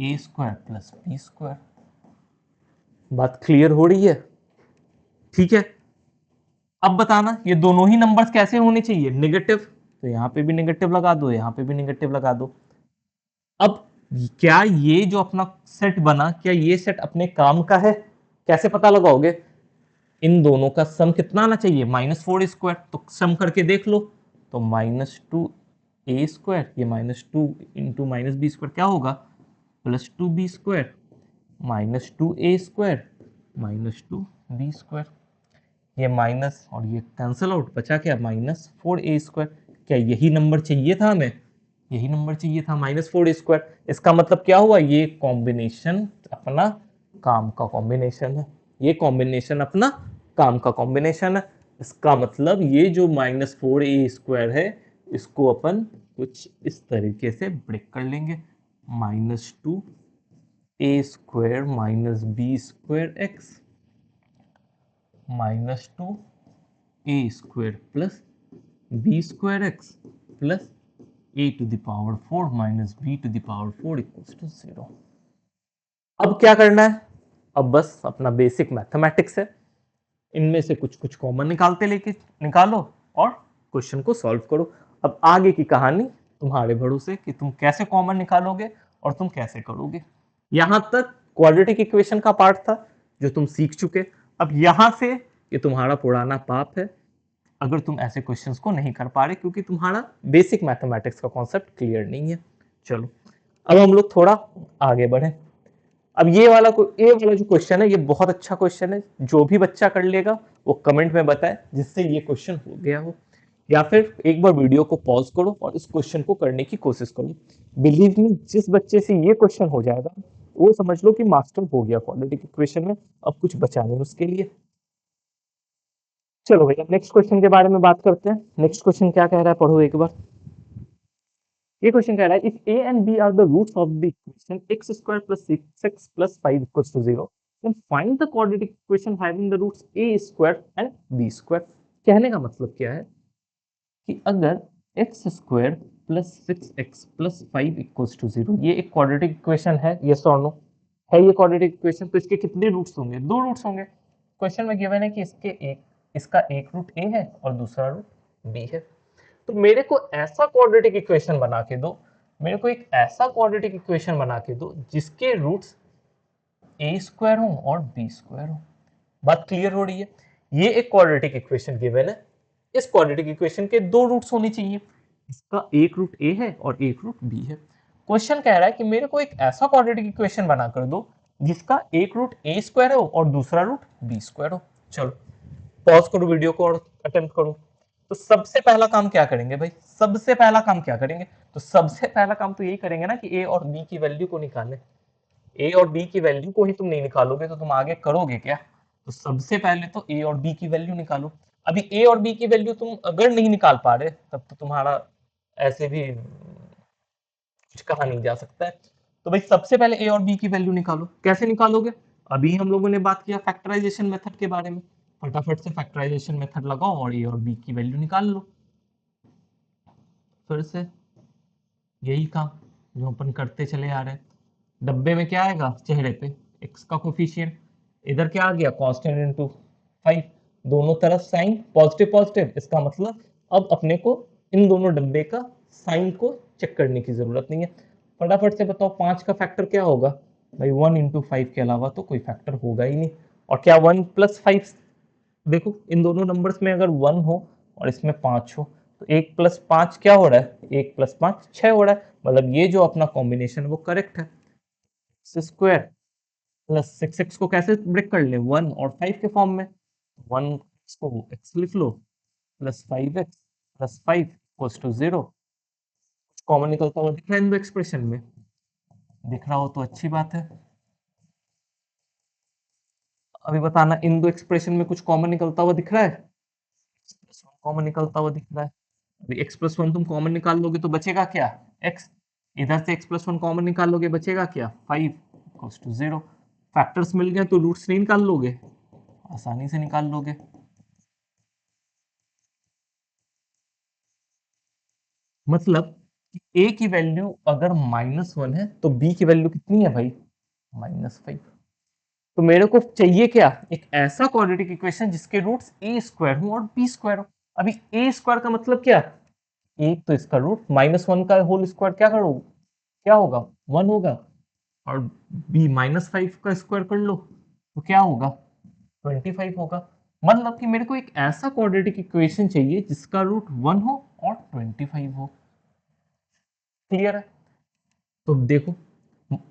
a square plus b square. बात क्लियर हो रही है? ठीक है। अब बताना ये दोनों ही नंबर्स कैसे होने चाहिए? नेगेटिव। तो यहाँ पे भी नेगेटिव लगा दो, यहाँ पे भी नेगेटिव लगा दो। अब क्या ये जो अपना सेट बना, क्या ये सेट अपने काम का है? कैसे पता लगाओगे? इन दोनों का सम कितना आना चाहिए? -4 स्क्वायर। तो सम करके देख लो, तो -2a स्क्वायर, ये -2 इंटू माइनस बी स्क्वायर क्या होगा? +2b square -2a square -2b square. ये माइनस और ये कैंसिल आउट, बचा क्या? -4a square. क्या यही नंबर चाहिए था हमें? यही नंबर चाहिए था, -4a स्क्वायर। इसका मतलब क्या हुआ? ये कॉम्बिनेशन अपना काम का कॉम्बिनेशन है, ये कॉम्बिनेशन अपना काम का कॉम्बिनेशन है। इसका मतलब ये जो -4a स्क्वायर है, इसको अपन कुछ इस तरीके से ब्रेक कर लेंगे। -2 a square minus B square x minus 2 a square plus b square x plus a to the power 4 minus b to the power 4 equals to 0। अब क्या करना है? अब बस अपना बेसिक मैथमेटिक्स है, इनमें से कुछ कुछ कॉमन लेके निकालो और क्वेश्चन को सॉल्व करो। अब आगे की कहानी तुम्हारे भरोसे कि तुम कैसे कॉमन निकालोगे और तुम कैसे करोगे। यहां तक क्वाड्रेटिक इक्वेशन का पार्ट था जो तुम सीख चुके। अब यहां से ये तुम्हारा पुराना पाप है अगर तुम ऐसे क्वेश्चंस को नहीं कर पा रहे, क्योंकि तुम्हारा बेसिक मैथमेटिक्स का कॉन्सेप्ट क्लियर नहीं है। चलो अब हम लोग थोड़ा आगे बढ़े। अब ये वाला जो क्वेश्चन है ये बहुत अच्छा क्वेश्चन है, जो भी बच्चा कर लेगा वो कमेंट में बताए जिससे ये क्वेश्चन हो गया हो, या फिर एक बार वीडियो को पॉज करो और इस क्वेश्चन को करने की कोशिश करो। बिलीव मी, जिस बच्चे से ये क्वेश्चन हो जाएगा वो समझ लो कि मास्टर हो गया क्वाड्रेटिक इक्वेशन में, अब कुछ बचा नहीं उसके लिए। चलो भैया नेक्स्ट क्वेश्चन के बारे में बात करते हैं। नेक्स्ट क्वेश्चन क्या कह रहा है, पढ़ो एक बार। ये क्वेश्चन कह रहा है if a and b are the roots of the equation x square plus 6x plus 5 equals to 0, then find the quadratic equation having the roots a square and b square। कहने का मतलब क्या है कि अगर x square plus 6x plus 5 equals to 0 ये एक quadratic equation है, yes or no? है ये quadratic equation, तो इसके कितने रूट्स होंगे? दो रूट्स होंगे। क्वेश्चन में गिवन है कि इसका एक रूट a है और दूसरा रूट b है। तो मेरे को ऐसा क्वाड्रेटिक इक्वेशन बना के दो, मेरे को एक ऐसा क्वाड्रेटिक इक्वेशन बना के दो जिसके रूट्स ए स्क्वायर हो और बी स्क्वायर हो। बात क्लियर हो रही है? ये एक क्वाड्रेटिक इक्वेशन गिवन है, इस क्वाड्रेटिक इक्वेशन के दो रूट्स होने चाहिए, इसका एक रूट ए है और एक रूट बी है। क्वेश्चन कह रहा है कि मेरे को एक ऐसा क्वाड्रेटिक इक्वेशन बना कर दो जिसका एक रूट ए स्क्वायर हो और दूसरा रूट बी स्क्वायर हो। चलो पॉज करो वीडियो को और अटेम्प्ट करो। तो सबसे पहला काम क्या करेंगे भाई? सबसे पहला काम क्या करेंगे? तो सबसे पहला काम तो यही करेंगे ना कि ए और बी की वैल्यू को निकालें। ए और बी की वैल्यू को ही तुम नहीं निकालोगे तो तुम आगे करोगे क्या? तो सबसे पहले तो ए और बी की वैल्यू निकालो। अभी ए और बी की वैल्यू तुम अगर नहीं निकाल पा रहे तब तो तुम्हारा ऐसे भी कुछ कहा नहीं जा सकता है। तो भाई सबसे पहले ए और बी की वैल्यू निकालो। कैसे निकालोगे? अभी हम लोगों ने बात किया फैक्टराइजेशन मेथड के बारे में। फटाफट से फैक्टराइजेशन मेथड लगाओ और ए और बी की वैल्यू निकाल लो। फिर से यही काम जो अपन करते चले आ रहे हैं। डब्बे में क्या आएगा? चेहरे पे x का कोफिशिएंट, इधर क्या आ गया? कांस्टेंट इनटू 5, दोनों तरफ साइन पॉजिटिव पॉजिटिव, इसका मतलब अब अपने को इन दोनों डब्बे का साइन को चेक करने की जरूरत नहीं है। फटाफट से बताओ 5 का फैक्टर क्या होगा? भाई 1 इंटू 5 के अलावा तो कोई फैक्टर होगा ही नहीं। और क्या 1 प्लस 5, देखो इन दोनों नंबर्स में अगर 1 हो और इसमें 5 हो तो 1 प्लस 5 क्या हो रहा है? 1 प्लस 5 6 हो रहा है। मतलब ये जो अपना कॉम्बिनेशन वो करेक्ट है। एक्स स्क्वायर प्लस 6x को कैसे ब्रेक कर ले? 1 और 5 के फॉर्म में। 1 को x लिख लो plus 5x plus 5 equals to 0। Common निकलता हुआ दिख रहा है इन दो एक्सप्रेशन में? दिख रहा हो तो अच्छी बात है। अभी बताना इन दो एक्सप्रेशन में कुछ कॉमन निकलता हुआ दिख रहा है? कॉमन निकलता हुआ दिख रहा है। अभी x प्लस 1 तुम कॉमन निकाल लोगे तो बचेगा क्या? x। इधर से x प्लस 1 कॉमन निकाल लोगे बचेगा क्या? 5 इक्वल्स टू 0। फैक्टर्स मिल गए तो रूट्स नहीं निकाल लोगे? आसानी से निकाल लोगे। मतलब a की वैल्यू अगर -1 है तो b की वैल्यू कितनी है भाई? -5। तो मेरे को चाहिए क्या? एक ऐसा क्वाड्रेटिक इक्वेशन जिसके रूट्स a स्क्वायर हो और b स्क्वायर हो। अभी a स्क्वायर का मतलब क्या? एक तो इसका रूट -1 का होल स्क्वायर क्या होगा? 1 होगा। और b -5 का स्क्वायर कर लो तो क्या होगा? 25 होगा। मतलब कि मेरे को एक ऐसा क्वाड्रेटिक इक्वेशन चाहिए जिसका रूट 1 हो और 25 हो। क्लियर है? तो देखो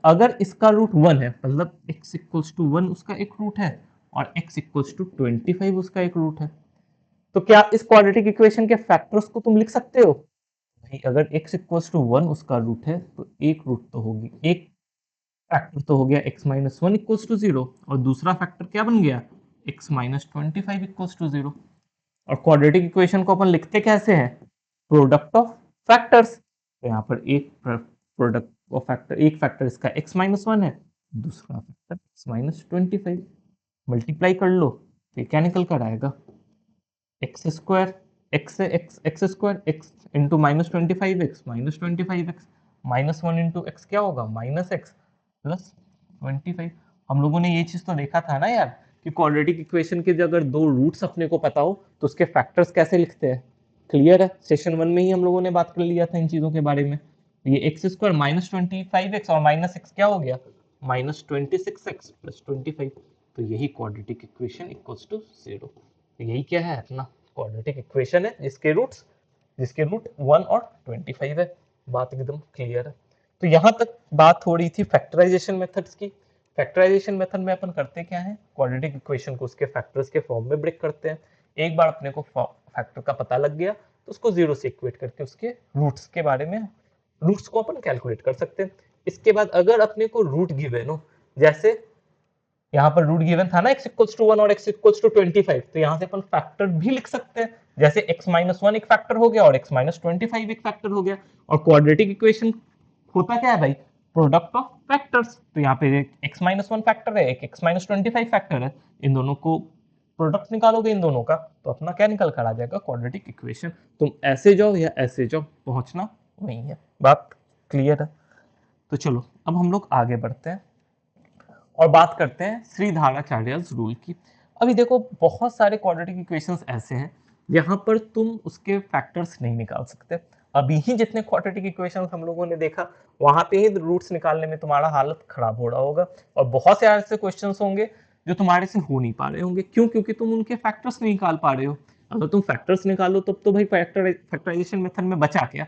अगर इसका रूट 1 है मतलब x इक्वल्स टू 1 उसका एक रूट है और x इक्वल्स टू 25 उसका एक रूट है, तो क्या इस क्वाड्रेटिक इक्वेशन के फैक्टर्स को तुम लिख सकते हो? भाई अगर x इक्वल्स टू 1 उसका रूट है तो एक रूट तो होगी, एक फैक्टर तो हो गया x माइनस 1 इक्वल्स टू 0 और दूसरा फैक्टर क्या बन गया? x minus 25 equals to 0। और क्वाड्रेटिक इक्वेशन को अपन लिखते कैसे हैं? Product of factors. तो यहाँ पर एक प्रोडक्ट ऑफ फैक्टर, एक फैक्टर इसका x माइनस 1 है दूसरा फैक्टर x माइनस 25, मल्टीप्लाई कर लो तो क्या निकल कर आएगा, x square, x square x into minus 25x minus 25x minus 1 into x क्या होगा, माइनस एक्स प्लस 25। हम लोगों ने ये चीज तो देखा था ना यार कि क्वाड्रेटिक इक्वेशन के अगर दो रूट्स अपने को पता हो तो उसके फैक्टर्स कैसे लिखते हैं। क्लियर है, सेशन 1 में ही हम लोगों ने बात कर लिया था इन चीजों के बारे में। ये एक्स स्क्वायर माइनस 25x और माइनस एक्स क्या हो गया, माइनस 26x प्लस 25। तो यही क्वाड्रेटिक इक्वेशन इक्वल्स टू 0। यही क्या है अपना क्वाड्रेटिक इक्वेशन है जिसके रूट 1 और 25 है। बात एकदम क्लियर है। तो यहाँ तक बात हो रही थी फैक्टराइजेशन मेथड्स की। फैक्टराइजेशन मेथड में अपन करते क्या है, क्वाड्रेटिक इक्वेशन को उसके फैक्टर्स के फॉर्म में ब्रेक करते हैं। एक बार अपने को फैक्टर का पता लग गया तो उसको जीरो से इक्वेट करके उसके रूट्स के बारे में, रूट्स को अपन कैलकुलेट कर सकते हैं। इसके बाद अगर अपने को रूट गिवन हो, जैसे यहाँ पर रूट गिवन था ना x इक्वल्स टू 1 और x इक्वल्स टू 25, तो यहाँ से अपन फैक्टर भी लिख सकते हैं। जैसे x माइनस 1 एक फैक्टर हो गया और x माइनस 25 एक फैक्टर हो गया। और क्वाड्रेटिक इक्वेशन होता क्या है भाई, प्रोडक्ट ऑफ फैक्टर्स। तो यहाँ पे एक x माइनस 1 फैक्टर है, एक x माइनस 25 फैक्टर है, इन दोनों को प्रोडक्ट निकालोगे इन दोनों का तो अपना क्या निकल कर आ जाएगा, क्वाड्रेटिक इक्वेशन। तुम ऐसे जाओ या ऐसे जाओ, पहुंचना वही है। बात क्लियर है। तो चलो अब हम लोग आगे बढ़ते हैं और बात करते हैं श्रीधाराचार्यस रूल की। अभी देखो बहुत सारे क्वाड्रेटिक इक्वेशंस ऐसे हैं जहां पर तुम उसके फैक्टर्स नहीं निकाल सकते। अभी ही जितने क्वाड्रेटिक इक्वेशंस हम लोगों ने देखा वहां पे ही रूट्स निकालने में तुम्हारा हालत खराब हो रहा होगा, और बहुत से ऐसे क्वेश्चंस होंगे जो तुम्हारे से हो नहीं पा रहे होंगे। क्यों? क्योंकि तुम उनके फैक्टर्स नहीं निकाल पा रहे हो। अगर तुम फैक्टर्स निकालो तब तो भाई फैक्टराइजेशन मेथड में बचा क्या।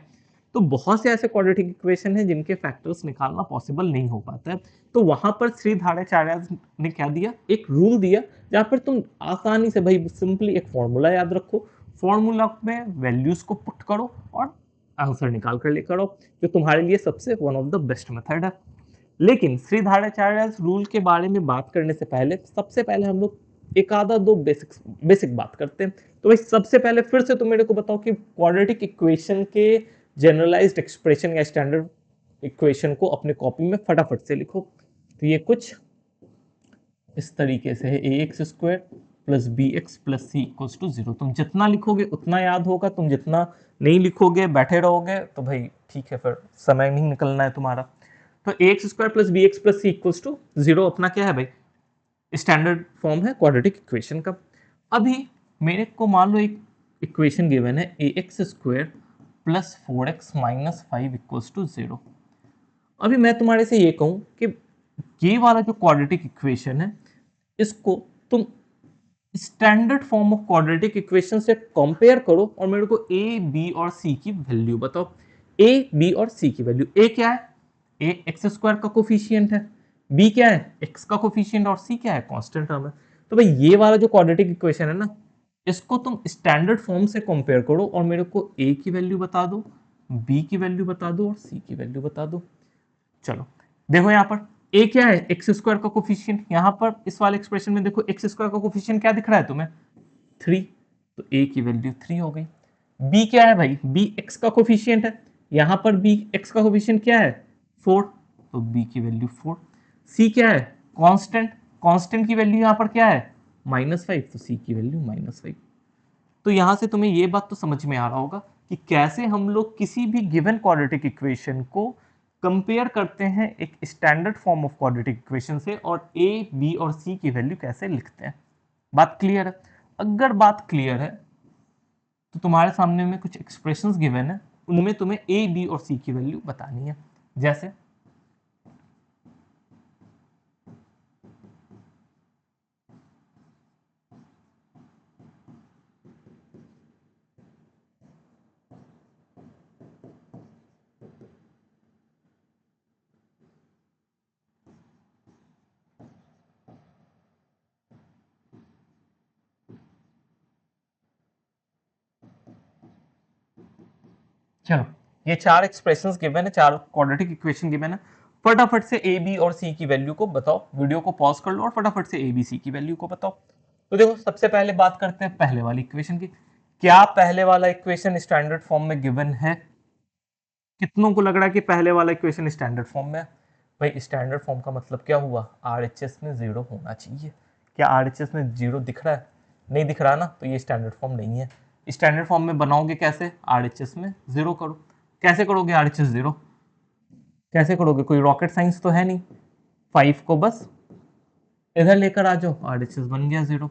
तो बहुत से ऐसे क्वाड्रेटिक इक्वेशन हैं जिनके फैक्टर्स निकालना पॉसिबल नहीं हो पाता है। तो वहां पर श्रीधाराचार्य ने क्या दिया, एक रूल दिया जहां पर तुम आसानी से भाई सिंपली एक फॉर्मूला याद रखो, फॉर्मूला में वैल्यूज को पुट करो और आंसर निकाल कर लेकर आओ, जो तुम्हारे लिए सबसे one of the best method है। लेकिन श्रीधाराचार्य रूल के बारे में बात करने से पहले सबसे पहले हम लोग एक आधा दो बेसिक बात करते हैं। तो भाई सबसे पहले फिर से तुम मेरे को बताओ कि क्वाड्रेटिक इक्वेशन के जनरलाइज्ड एक्सप्रेशन या स्टैंडर्ड इक्वेशन को अपने कॉपी में फटाफट से लिखो। तो ये कुछ इस तरीके से है, a x square plus b x plus c equals to 0। तुम जितना लिखोगे उतना याद होगा, तुम जितना नहीं लिखोगे बैठे रहोगे तो भाई ठीक है, फिर समय नहीं निकलना है तुम्हारा। तो a x square plus b x plus c equals to 0 अपना क्या है भाई, स्टैंडर्ड फॉर्म है क्वाड्रेटिक इक्वेशन का। अभी मेरे को मान लो एक इक्वेशन गिवन है a x square plus 4x minus 5 equals to 0। अभी मैं तुम्हारे से ये कहूं कि ये वाला जो क्वाड्रेटिक इक्वेशन है इसको तुम standard form of quadratic equation से कंपेयर करो और मेरे को ए बी और सी की वैल्यू बताओ। ए बी और सी की वैल्यू, ए क्या है, ए एक्स स्क्वायर का कोफिशिएंट है, बी क्या है एक्स का कोफिशिएंट, और सी क्या है कांस्टेंट टर्म है। तो भाई ये वाला जो क्वाड्रेटिक इक्वेशन है ना, इसको तुम स्टैंडर्ड फॉर्म से कंपेयर करो और मेरे को ए की वैल्यू बता दो, बी की वैल्यू बता दो और सी की वैल्यू बता दो। चलो देखो यहाँ पर ए क्या है, एक्स स्क्वायर का कोफिशिएंट। यहाँ पर इस वाले एक्सप्रेशन में देखो एक्स स्क्वायर का कोफिशिएंट क्या दिख रहा है तुम्हें, 3। तो ए की वैल्यू 3 हो गई। बी क्या है भाई, बी एक्स का कोफिशिएंट है, यहाँ पर बी एक्स का कोफिशिएंट क्या है 4, तो बी की वैल्यू 4। सी क्या है, कांस्टेंट, कांस्टेंट की वैल्यू यहाँ पर क्या है -5, तो सी की वैल्यू -5। तो यहां से तुम्हें ये बात तो समझ में आ रहा होगा कि कैसे हम लोग किसी भी गिवन क्वाड्रेटिक इक्वेशन को कंपेयर करते हैं एक standard form of quadratic equation से, और ए बी और सी की वैल्यू कैसे लिखते हैं। बात क्लियर है? अगर बात क्लियर है तो तुम्हारे सामने में कुछ एक्सप्रेशंस गिवन है, उनमें तुम्हें ए बी और सी की वैल्यू बतानी है। जैसे चलो ये चार एक्सप्रेशंस गिवन है, चार क्वाड्रेटिक इक्वेशन गिवन है। फटाफट से ए बी और सी की वैल्यू को बताओ, वीडियो को पॉज कर लो और फटाफट से ए बी सी की वैल्यू को बताओ। तो देखो सबसे पहले बात करते हैं पहले वाली इक्वेशन की। क्या पहले वाला इक्वेशन स्टैंडर्ड फॉर्म में गिवन है? कितनों को लग रहा है कि पहले वाला इक्वेशन स्टैंडर्ड फॉर्म में है? भाई स्टैंडर्ड फॉर्म का मतलब क्या हुआ, आरएचएस में 0 होना चाहिए। क्या आरएचएस में 0 दिख रहा है? नहीं दिख रहा ना, तो ये स्टैंडर्ड फॉर्म नहीं है। स्टैंडर्ड फॉर्म में बनाओगे कैसे, आरएचएस में 0 करो। कैसे करोगे आरएचएस 0? कैसे करोगे, कोई रॉकेट साइंस तो है नहीं। 5 को बस इधर लेकर आ जाओ, आरएचएस बन गया 0।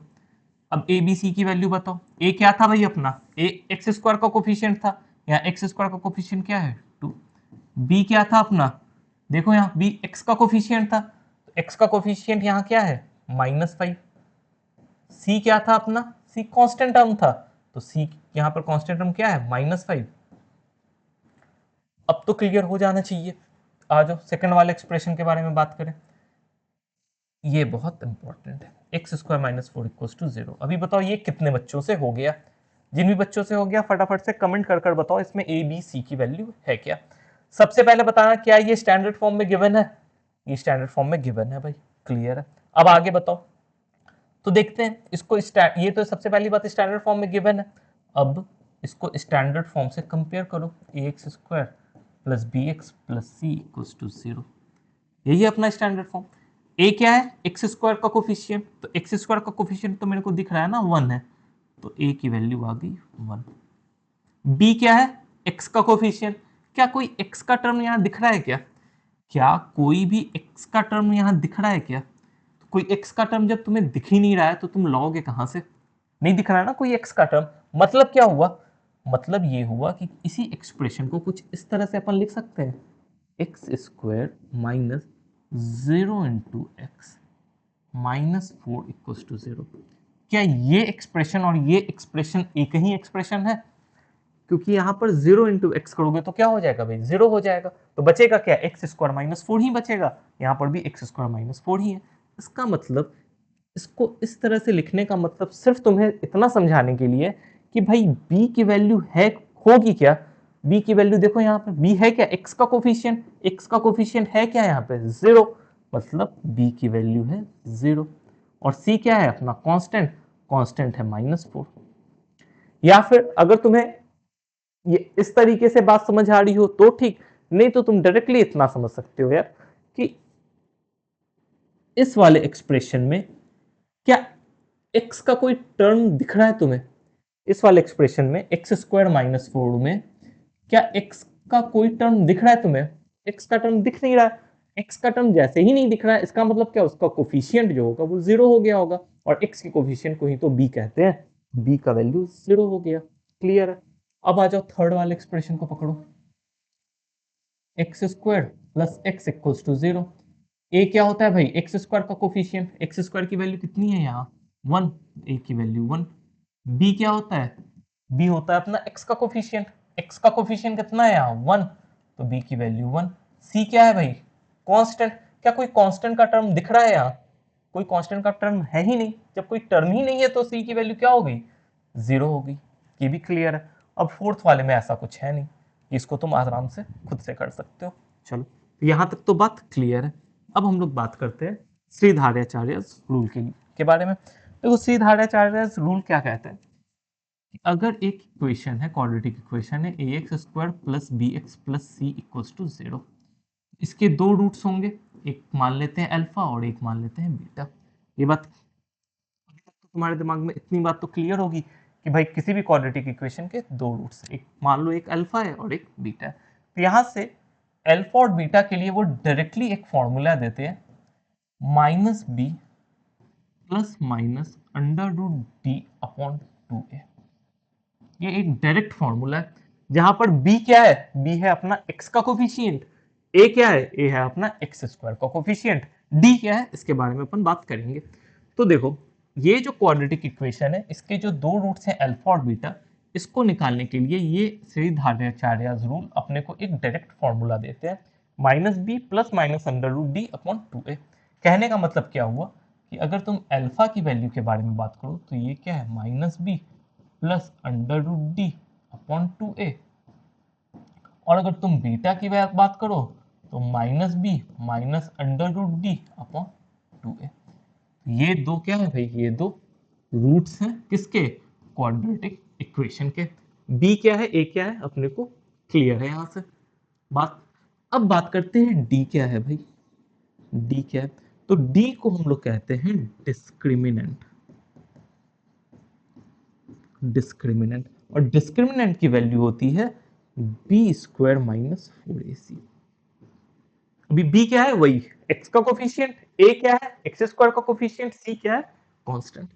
अब ए बी सी की वैल्यू बताओ। ए क्या था भाई अपना, ए एक्स स्क्वायर का कोफिशिएंट था, यहाँ एक्स स्क्वायर का कोफिशिएंट क्या है 2। बी क्या था अपना, देखो यहाँ बी एक्स का कोफिशिएंट था, तो एक्स का कोफिशिएंट यहाँ क्या है -5। सी क्या था अपना, सी कांस्टेंट टर्म था, तो सी यहाँ पर कांस्टेंट टर्म क्या है -5। अब तो क्लियर हो जाना चाहिए। आ जाओ सेकंड वाले एक्सप्रेशन के बारे में बात करें। ये बहुत इंपॉर्टेंट है, x square minus 4 equals to 0। अभी बताओ ये कितने बच्चों से हो गया, जिन भी बच्चों से हो गया फटाफट से कमेंट कर बताओ इसमें ए बी सी की वैल्यू है क्या। सबसे पहले बताना क्या ये स्टैंडर्ड फॉर्म में गिवन है, ये स्टैंडर्ड फॉर्म में गिवन है भाई, क्लियर है। अब आगे बताओ, तो देखते हैं इसको, ये तो सबसे पहली बात स्टैंडर्ड फॉर्म में गिवन है। अब इसको स्टैंडर्ड फॉर्म से कंपेयर करो, a x square plus b x plus c equals to 0। यही है अपना स्टैंडर्ड फॉर्म। ए क्या है, एक्स स्क्वायर का कोफिशिएंट, तो एक्स स्क्वायर का कोफिशिएंट तो मेरे को दिख रहा है ना 1 है, तो ए की वैल्यू आ गई 1। बी क्या है, एक्स का कोफिशिएंट। क्या कोई एक्स का टर्म यहाँ दिख रहा है क्या, क्या कोई भी एक्स का टर्म यहाँ दिख रहा है क्या? तो कोई एक्स का टर्म जब तुम्हें दिख ही नहीं रहा है तो तुम लाओगे कहां से, नहीं दिख रहा है ना कोई एक्स का टर्म। मतलब क्या हुआ, मतलब ये हुआ कि इसी एक्सप्रेशन को कुछ इस तरह से अपन लिख सकते हैं, x square minus 0 into x minus 4 equals to 0। क्या ये एक्सप्रेशन और ये एक्सप्रेशन एक ही एक्सप्रेशन है? क्योंकि यहां पर 0 इंटू एक्स करोगे तो क्या हो जाएगा भाई, 0 हो जाएगा, तो बचेगा क्या, एक्स स्क्वायर माइनस 4 ही बचेगा। यहां पर भी एक्स स्क्वायर माइनस 4 ही है। इसका मतलब, इसको इस तरह से लिखने का मतलब सिर्फ तुम्हें इतना समझाने के लिए कि भाई b की वैल्यू है, होगी क्या, b की वैल्यू देखो यहाँ पर b है क्या, x का कोफिशिएंट, x का कोफिशिएंट है क्या यहाँ पे 0, मतलब b की वैल्यू है 0। और c क्या है अपना कांस्टेंट, कांस्टेंट है -4। या फिर अगर तुम्हें ये इस तरीके से बात समझ आ रही हो तो ठीक, नहीं तो तुम डायरेक्टली इतना समझ सकते हो यार कि इस वाले एक्सप्रेशन में क्या x का कोई टर्म दिख रहा है तुम्हें, इस वाले एक्सप्रेशन में एक्स स्क्वायर माइनस 4 में क्या x का कोई टर्म दिख रहा है तुम्हें, x का टर्म दिख नहीं रहा है। x का टर्म जैसे ही नहीं दिख रहा है इसका मतलब क्या, उसका कोफिशिएंट जो होगा वो 0 हो गया होगा, और x के कोफिशिएंट को ही तो b कहते हैं, b का वैल्यू 0 हो गया, क्लियर है। अब आ जाओ थर्ड वाले एक्सप्रेशन को पकड़ो, x square plus x equals to 0। A क्या होता है भाई, एक्स स्क्वायर का कोफिशिएंट, एक्स स्क्वायर की वैल्यू कितनी है यहाँ 1, ए की वैल्यू 1। बी क्या होता है, बी होता है अपना एक्स का कोफिशिएंट, एक्स का कोफिशिएंट कितना है यहाँ 1, तो बी की वैल्यू 1। सी क्या है भाई, कांस्टेंट। क्या कोई कांस्टेंट का टर्म दिख रहा है यहाँ, कोई कांस्टेंट का टर्म है ही नहीं, जब कोई टर्म ही नहीं है तो सी की वैल्यू क्या हो गई 0 हो गई। ये भी क्लियर है। अब फोर्थ वाले में ऐसा कुछ है नहीं, इसको तुम आराम से खुद से कर सकते हो। चलो यहां तक तो बात क्लियर है। अब हम लोग बात करते हैं श्रीधार्याचार्य रूल के बारे में। देखो श्रीधार्याचार्य रूल क्या कहता है, अगर एक इक्वेशन है, क्वाड्रेटिक इक्वेशन है, a x square plus b x plus c equals to 0, इसके दो रूट्स होंगे, एक मान लेते हैं अल्फा और एक मान लेते हैं बीटा। ये बात अभी तक तो तुम्हारे दिमाग में इतनी बात तो क्लियर होगी कि भाई किसी भी क्वाड्रेटिक इक्वेशन के दो रूट्स, एक मान लो एक अल्फा है और एक बीटा है। तो यहाँ से अल्फा और बीटा के लिए वो डायरेक्टली एक फॉर्मूला देते हैं, minus B plus minus under root D upon 2a। ये एक डायरेक्ट फॉर्मूला है जहां पर b क्या है, b है अपना x का कोफिशिएंट, a क्या है, a है अपना एक्स स्क्वायर का कोफिशिएंट, d क्या है इसके बारे में अपन बात करेंगे। तो देखो ये जो क्वाड्रेटिक इक्वेशन है इसके जो दो रूट्स हैं अल्फा और बीटा, इसको निकालने के लिए ये श्रीधार्याचार्य रूल अपने को एक डायरेक्ट फॉर्मूला देते हैं, minus B plus minus under root D upon 2a। कहने का मतलब क्या हुआ कि अगर तुम अल्फा की वैल्यू के बारे में बात करो तो ये क्या है minus B plus under root D upon 2a, और अगर तुम बीटा की बात करो तो minus B minus under root D upon 2a। ये दो क्या है भाई, ये दो रूट्स हैं किसके, क्वाड्रेटिक इक्वेशन के। b क्या है, a क्या है, अपने को क्लियर है यहां से बात। अब बात करते हैं d क्या है भाई। डी क्या है? तो डी को हम लोग कहते हैं डिस्क्रिमिनेंट। डिस्क्रिमिनेंट, और डिस्क्रिमिनेंट की वैल्यू होती है बी स्क्वायर माइनस 4ac। अभी बी क्या है? वही एक्स का कोफिशिएंट, ए क्या है? एक्स स्क्वायर का कोफिशिएंट, सी क्या है? कांस्टेंट।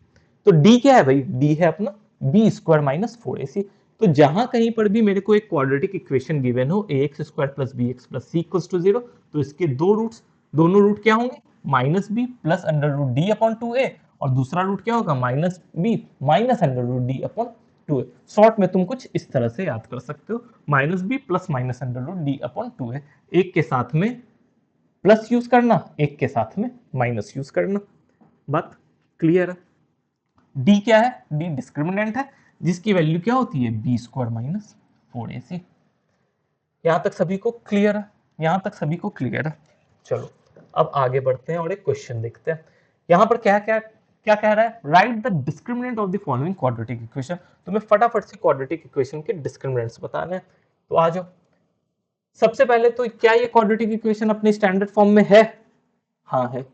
तो डी क्या है भाई? डी है अपना बी स्क्वायर माइनस 4ac। तो जहां कहीं पर भी मेरे को एक क्वाड्रेटिक इक्वेशन गिवन हो a x square plus b x plus c equals to 0, तो इसके दो रूट्स, दोनों रूट क्या होंगे? Minus B plus under root D upon 2a, और दूसरा रूट क्या होगा? Minus B minus under root D upon 2a। Short में तुम कुछ इस तरह से याद कर सकते हो, minus B plus minus under root D upon 2a। एक के साथ में प्लस यूज करना, एक के साथ में माइनस यूज करना। बात क्लियर है? डी क्या है? डी डिस्क्रिमिनेंट है, जिसकी वैल्यू क्या होती है? B square minus 4ac। यहां तक सभी को क्लियर है? यहां तक सभी को क्लियर है? चलो अब आगे बढ़ते हैं और एक क्वेश्चन देखते हैं। यहां पर क्या क्या क्या कह रहा है? Right the discriminant of the following quadratic equation. तुम्हें फटाफट से क्वाड्रेटिक इक्वेशन के डिस्क्रिमिनेंट्स बताने हैं, तो आ जाओ। सबसे पहले तो क्या ये क्वाड्रेटिक इक्वेशन अपने स्टैंडर्ड फॉर्म में है? हाँ है,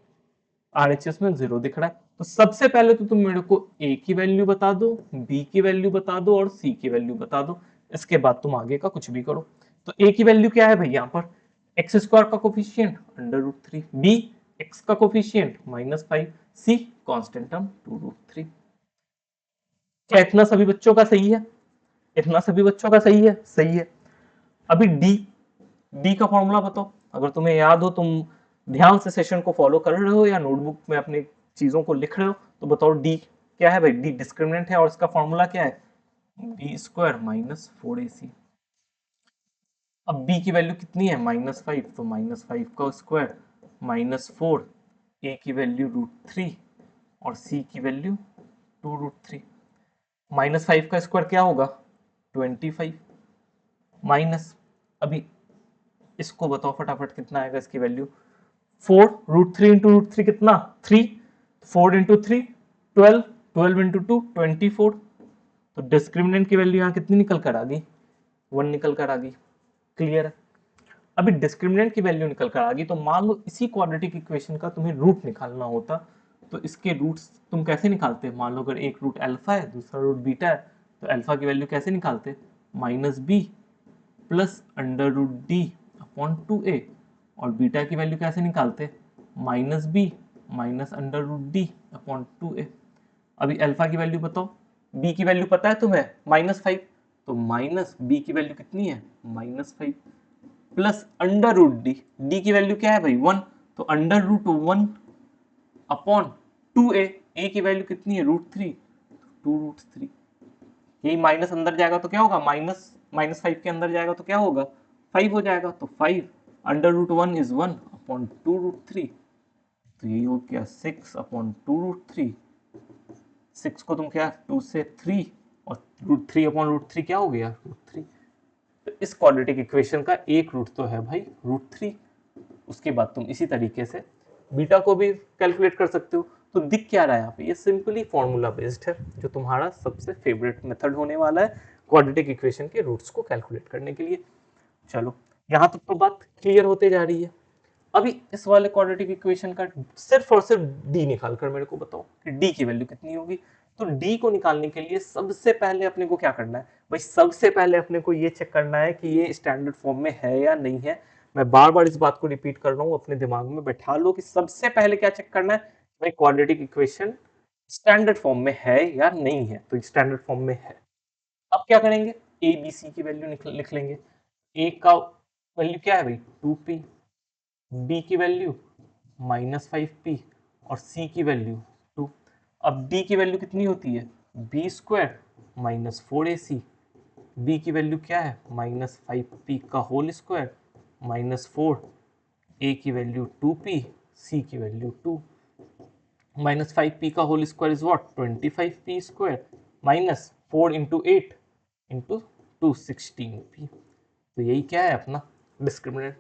आरएचएस में 0 दिख रहा है। तो सबसे पहले तो तुम मेरे को ए की वैल्यू बता दो, बी की वैल्यू बता दो और सी की वैल्यू बता दो। इसके बाद तुम आगे का कुछ भी करो। तो ए की वैल्यू क्या है भाई? यहाँ पर एक्स स्क्वायर का coefficient under root 3, b x का कोफिशिएंट -5, सी कांस्टेंट टर्म 2√3। क्या इतना सभी बच्चों का सही है? इतना सभी बच्चों का सही है? सही है। अभी डी, डी का फॉर्मूला बताओ। अगर तुम्हें याद हो, तुम ध्यान से सेशन को फॉलो कर रहे हो या नोटबुक में अपनी चीजों को लिख रहे हो, तो बताओ डी क्या है भाई? डी डिस्क्रिमिनेंट है और इसका फॉर्मूला क्या है? B square minus 4ac। अब बी की वैल्यू कितनी है? -5, तो -5 का स्क्वायर -4, ए की वैल्यू √3 और सी की वैल्यू 2√3। -5 का स्क्वायर क्या होगा? 25 माइनस, अभी इसको बताओ फटाफट कितना आएगा इसकी वैल्यू? 4√3 इंटू √3 कितना? 3, 4 इंटू 3 12, 12 इंटू 2 24। तो डिस्क्रिमिनेंट की वैल्यू यहाँ कितनी निकल कर आ गई? 1 निकल कर आ गई। क्लियर है? अभी डिस्क्रिमिनेंट की वैल्यू निकल कर आ गई, तो मान लो इसी क्वाड्रेटिक इक्वेशन का तुम्हें रूट निकालना होता, तो इसके रूट्स तुम कैसे निकालते? मान लो अगर एक रूट अल्फा है, दूसरा रूट बीटा है, तो अल्फा की वैल्यू कैसे निकालते? -b plus under root D upon 2a, और बीटा की वैल्यू कैसे निकालते? -b minus under root D upon 2a। अभी अल्फा की वैल्यू बताओ, b की वैल्यू पता है तुम्हें? -5, तो माइनस b की वैल्यू कितनी है? -5 plus under root D, D की वैल्यू क्या है भाई? 1, तो under root 1 upon 2a, a की वैल्यू कितनी है? √3, 2√3। यही माइनस अंदर जाएगा तो क्या होगा? -5 के अंदर जाएगा तो क्या होगा? 5 हो जाएगा। तो 5 अंडर रूट 1 इज 1 अपॉन 2√3, तो यही हो गया 6 अपॉन 2√3। 6 को तुम क्या 2 से 3, और √3 अपॉन √3 क्या हो गया? √3। तो इस क्वाड्रेटिक इक्वेशन का एक रूट तो है भाई √3। उसके बाद तुम इसी तरीके से बीटा को भी कैलकुलेट कर सकते हो। तो दिख क्या रहा है यहाँ पे? ये सिंपली फॉर्मूला बेस्ड है, जो तुम्हारा सबसे फेवरेट मेथड होने वाला है क्वाड्रेटिक इक्वेशन के रूट्स को कैलकुलेट करने के लिए। चलो यहाँ तक तो बात क्लियर होते जा रही है। अभी इस वाले क्वाड्रेटिक इक्वेशन का सिर्फ और सिर्फ डी निकाल कर मेरे को बताओ कि डी की वैल्यू कितनी होगी। तो डी को निकालने के लिए सबसे पहले अपने को क्या करना है भाई? सबसे पहले अपने को ये चेक करना है कि ये स्टैंडर्ड फॉर्म में है या नहीं है। मैं बार बार इस बात को रिपीट कर रहा हूँ, अपने दिमाग में बैठा लो कि सबसे पहले क्या चेक करना है भाई? क्वाड्रेटिक इक्वेशन स्टैंडर्ड फॉर्म में है या नहीं है। तो स्टैंडर्ड फॉर्म में है। अब क्या करेंगे? ए बी सी की वैल्यू लिख लेंगे। ए का वैल्यू क्या है भाई? 2p, b की वैल्यू -5p और c की वैल्यू 2। अब d की वैल्यू कितनी होती है? b square minus 4ac। b की वैल्यू क्या है? -5p का होल स्क्वायर -4, a की वैल्यू 2p, c की वैल्यू 2। -5p का whole square is what? 25p square minus 4 into 8 into 216p। तो यही क्या है अपना डिस्क्रिमिनेंट।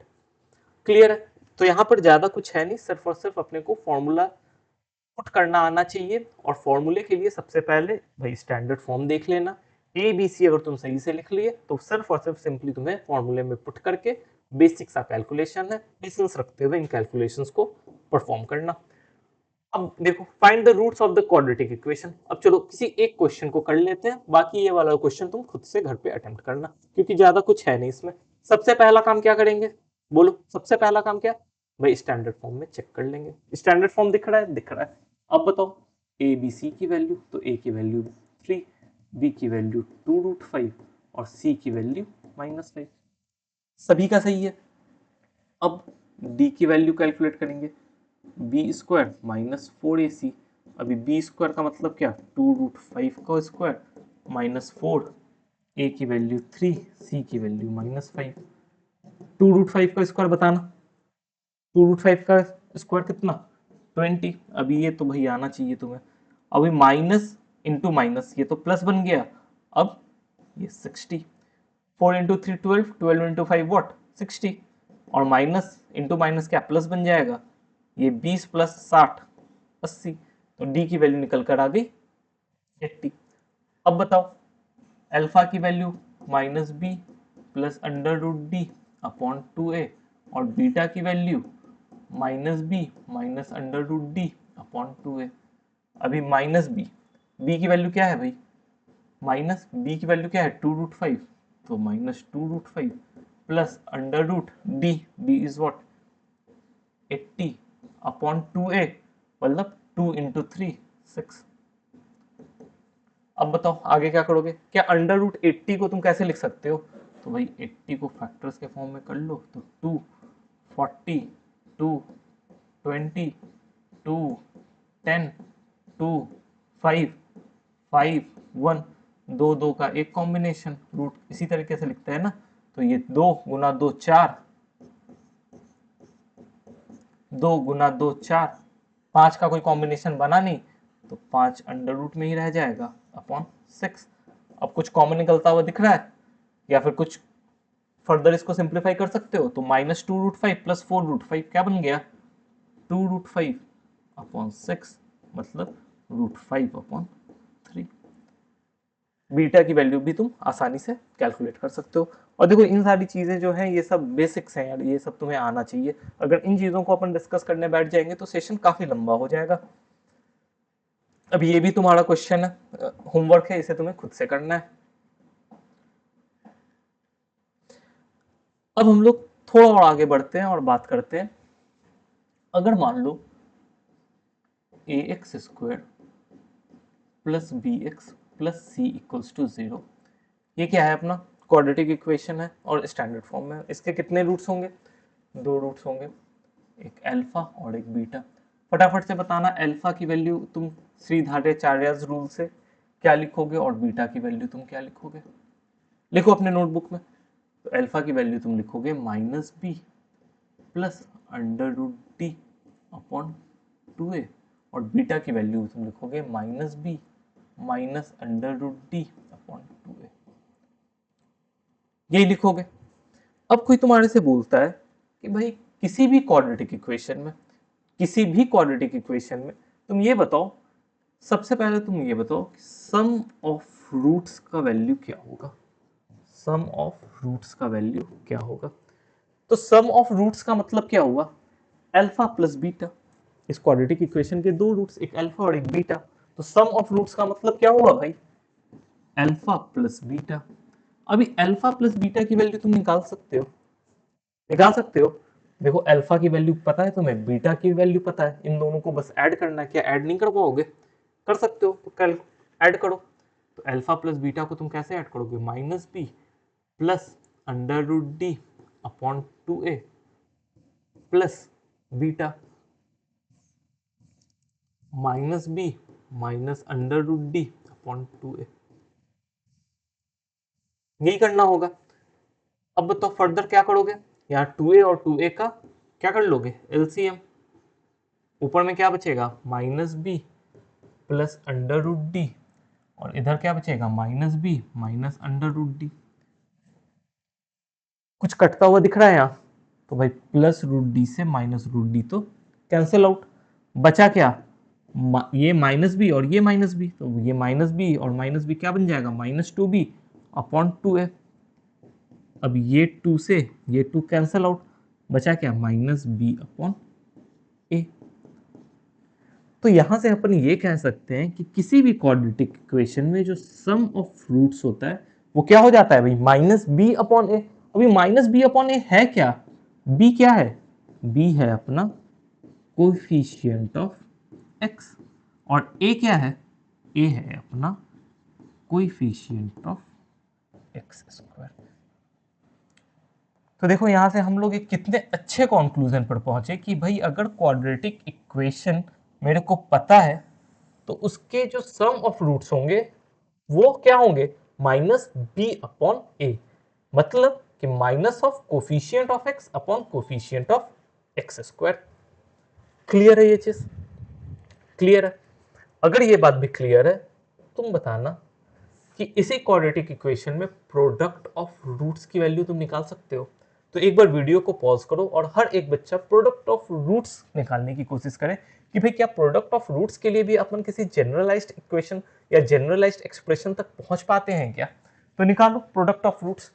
क्लियर है? तो यहाँ पर ज्यादा कुछ है नहीं, सिर्फ और सिर्फ अपने को फॉर्मूला पुट करना आना चाहिए। और फॉर्मूले के लिए सबसे पहले भाई स्टैंडर्ड फॉर्म देख लेना। ए बी सी अगर तुम सही से लिख लिए तो सिर्फ और सिर्फ सिंपली तुम्हें फॉर्मूले में पुट करके बेसिक सा कैलकुलेशन है, डिस्टेंस रखते हुए इन कैलकुलेशंस को परफॉर्म करना। अब देखो find the roots of the quadratic equation. अब चलो किसी एक क्वेश्चन को कर लेते हैं, बाकी ये वाला क्वेश्चन तुम खुद से घर पे अटेम्प्ट करना, क्योंकि ज्यादा कुछ है नहीं इसमें। सबसे पहला काम क्या करेंगे, बोलो सबसे पहला काम क्या, भाई स्टैंडर्ड फॉर्म में चेक कर लेंगे। स्टैंडर्ड फॉर्म दिख रहा है, दिख रहा है। अब बताओ ए बी सी की वैल्यू, तो ए की वैल्यू 3, बी की वैल्यू 2√5 और सी की वैल्यू -5, सभी का सही है। अब डी की वैल्यू कैलकुलेट करेंगे, बी स्क्वायर -4ac। अभी बी स्क्वायर का मतलब क्या, 2√5 का स्क्वायर -4, ए की वैल्यू 3, सी की वैल्यू -5। 2√5 का स्क्वायर बताना, 2√5 का स्क्वायर कितना, 20। अभी ये तो भाई आना चाहिए तुम्हें। अभी माइनस इंटू माइनस, ये तो प्लस बन गया। अब ये 60, 4 इंटू 3 12, 12 इंटू 5 वॉट 60, और माइनस इंटू माइनस क्या प्लस बन जाएगा, ये 20 प्लस 60 80। तो डी की वैल्यू निकल कर आ गई 80। अब बताओ अल्फा की वैल्यू -b प्लस √d/2a और बीटा की वैल्यू -b माइनस √d/2a। अभी बी की वैल्यू क्या है भाई, बी की वैल्यू क्या है 2√5, तो -2√5 plus √d, b is what 80/2a, मतलब 2 इंटू 3 6। अब बताओ आगे क्या करोगे, क्या √80 को तुम कैसे लिख सकते हो, तो भाई 80 को फैक्टर्स के फॉर्म में कर लो, तो 2 40 2 20 2 10 2 5 5 1, 2 का एक कॉम्बिनेशन रूट इसी तरीके से लिखते हैं ना। तो ये 2 गुना 2 4, 2 गुना 2 4, 5 का कोई कॉम्बिनेशन बना नहीं, तो 5 अंडर रूट में ही रह जाएगा अपॉन 6। अब कुछ कॉमन निकलता हुआ दिख रहा है, या फिर कुछ फर्दर इसको सिंप्लीफाई कर सकते हो, तो -2√5 प्लस 4√5 क्या बन गया 2√5/6, मतलब √5/3। बीटा की वैल्यू भी तुम आसानी से कैलकुलेट कर सकते हो। और देखो इन सारी चीजें जो हैं ये सब बेसिक्स हैं यार, ये सब तुम्हें आना चाहिए। अगर इन चीजों को अपन डिस्कस करने बैठ जाएंगे तो सेशन काफी लंबा हो जाएगा। अब ये भी तुम्हारा क्वेश्चन है, होमवर्क है, इसे तुम्हें खुद से करना है। अब हम लोग थोड़ा और आगे बढ़ते हैं और बात करते हैं, अगर मान लो ax² plus bx plus c equals to 0, ये क्या है अपना क्वाड्रेटिक इक्वेशन है और स्टैंडर्ड फॉर्म में। इसके कितने रूट्स होंगे, 2 रूट्स होंगे, एक अल्फा और एक बीटा। फटाफट से बताना अल्फा की वैल्यू तुम श्रीधाराचार्यस रूल से क्या लिखोगे और बीटा की वैल्यू तुम क्या लिखोगे, लिखो अपने नोटबुक में। तो अल्फा की वैल्यू तुम लिखोगे -b प्लस √d/2a और बीटा की वैल्यू तुम लिखोगे -b माइनस √d/2a, यही लिखोगे। अब कोई तुम्हारे से बोलता है कि भाई किसी भी क्वाड्रेटिक इक्वेशन में, किसी भी क्वाड्रेटिक इक्वेशन में तुम ये बताओ, सबसे पहले तुम ये बताओ कि सम ऑफ रूट्स का वैल्यू क्या होगा, सम ऑफ रूट्स का वैल्यू क्या होगा। तो सम ऑफ रूट्स का मतलब क्या हुआ, अल्फा प्लस बीटा। इस क्वाड्रेटिक इक्वेशन के 2 रूट्स, एक अल्फा और एक बीटा, तो सम ऑफ रूट्स का मतलब क्या हुआ भाई, अल्फा प्लस बीटा। अभी अल्फा प्लस बीटा की वैल्यू तुम निकाल सकते हो, निकाल सकते हो। देखो अल्फा की वैल्यू पता है तुम्हें, बीटा की वैल्यू पता है, इन दोनों को बस ऐड करना है। क्या ऐड नहीं कर पाओगे, कर सकते हो, तो कल ऐड करो। तो अल्फा प्लस बीटा को तुम कैसे ऐड करोगे, -b plus √d/2a plus beta -b minus √d/2a, यही करना होगा। अब बताओ फर्दर क्या करोगे, यहाँ 2a और 2a का क्या कर लोगे एलसीएम, ऊपर में क्या बचेगा -b प्लस √d और इधर क्या बचेगा -b माइनस √d। कुछ कटता हुआ दिख रहा है यहाँ, तो भाई +√d से -√d तो कैंसिल आउट, बचा क्या ये -b और ये -b, तो ये -b और -b क्या बन जाएगा -2b/2a। अब ये 2 से ये 2 कैंसिल आउट, बचा क्या -b/a। तो यहां से अपन ये कह सकते हैं कि किसी भी क्वाड्रेटिक इक्वेशन में जो सम ऑफ रूट्स होता है वो क्या हो जाता है भाई, माइनस बी अपॉन ए। अभी माइनस बी अपॉन ए है क्या, बी क्या है, बी है अपना कोफिशिएंट ऑफ एक्स, और ए क्या है, ए है अपना कोफिशिएंट ऑफ एक्स स्क्वायर। तो देखो यहां से हम लोग एक कितने अच्छे कंक्लूजन पर पहुंचे कि भाई अगर क्वाड्रेटिक इक्वेशन मेरे को पता है तो उसके जो सम ऑफ रूट्स होंगे वो क्या होंगे, माइनस बी अपॉन ए, मतलब कि minus of coefficient of x upon coefficient of x square. Clear है ये चीज, क्लियर है? अगर ये बात भी क्लियर है, तुम बताना कि इसी क्वाड्रेटिक इक्वेशन में प्रोडक्ट ऑफ रूट्स की वैल्यू तुम निकाल सकते हो। तो एक बार वीडियो को पॉज करो और हर एक बच्चा प्रोडक्ट ऑफ रूट्स निकालने की कोशिश करे कि भाई क्या प्रोडक्ट ऑफ रूट्स के लिए भी अपन किसी जनरलाइज्ड इक्वेशन या जनरलाइज्ड एक्सप्रेशन तक पहुंच पाते हैं क्या। तो निकालो प्रोडक्ट ऑफ रूट्स।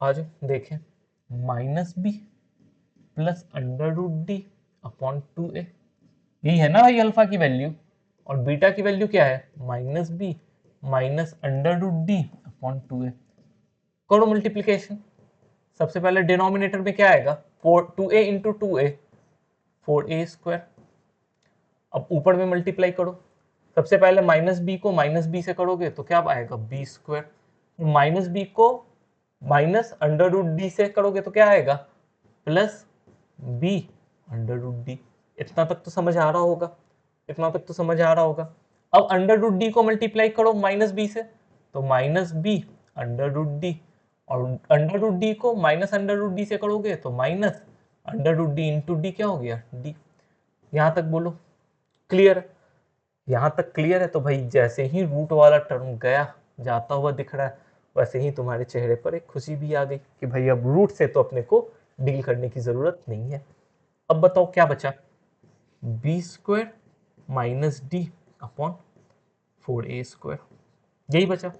आज देखें, minus B plus under root D upon 2a, यही है ना भाई अल्फा की वैल्यू, और बीटा की वैल्यू क्या है, minus B minus under root D upon 2a। करो मल्टीप्लीकेशन। सबसे पहले डिनोमिनेटर में क्या आएगा, 2a into 2a 4a square. अब ऊपर में मल्टीप्लाई करो, सबसे पहले माइनस बी को माइनस बी से करोगे तो क्या आएगा, बी स्क्वायर। माइनस बी को माइनस अंडर रूट डी से करोगे तो क्या आएगा, plus B under root D. इतना तक तो समझ आ रहा होगा, इतना तक तो समझ आ रहा होगा। अब अंडर रूट डी को मल्टीप्लाई करो माइनस बी से, तो minus B under root D, और अंडर रूट डी को माइनस अंडर रूट डी से करोगे तो minus under root D into D क्या हो गया, डी। यहां तक बोलो क्लियर है? यहां तक क्लियर है? तो भाई जैसे ही रूट वाला टर्म गया जाता हुआ दिख रहा है, वैसे ही तुम्हारे चेहरे पर एक खुशी भी आ गई कि भाई अब रूट से तो अपने को डील करने की जरूरत नहीं है। अब बताओ क्या बचा, B square minus D upon 4a square, यही बचा।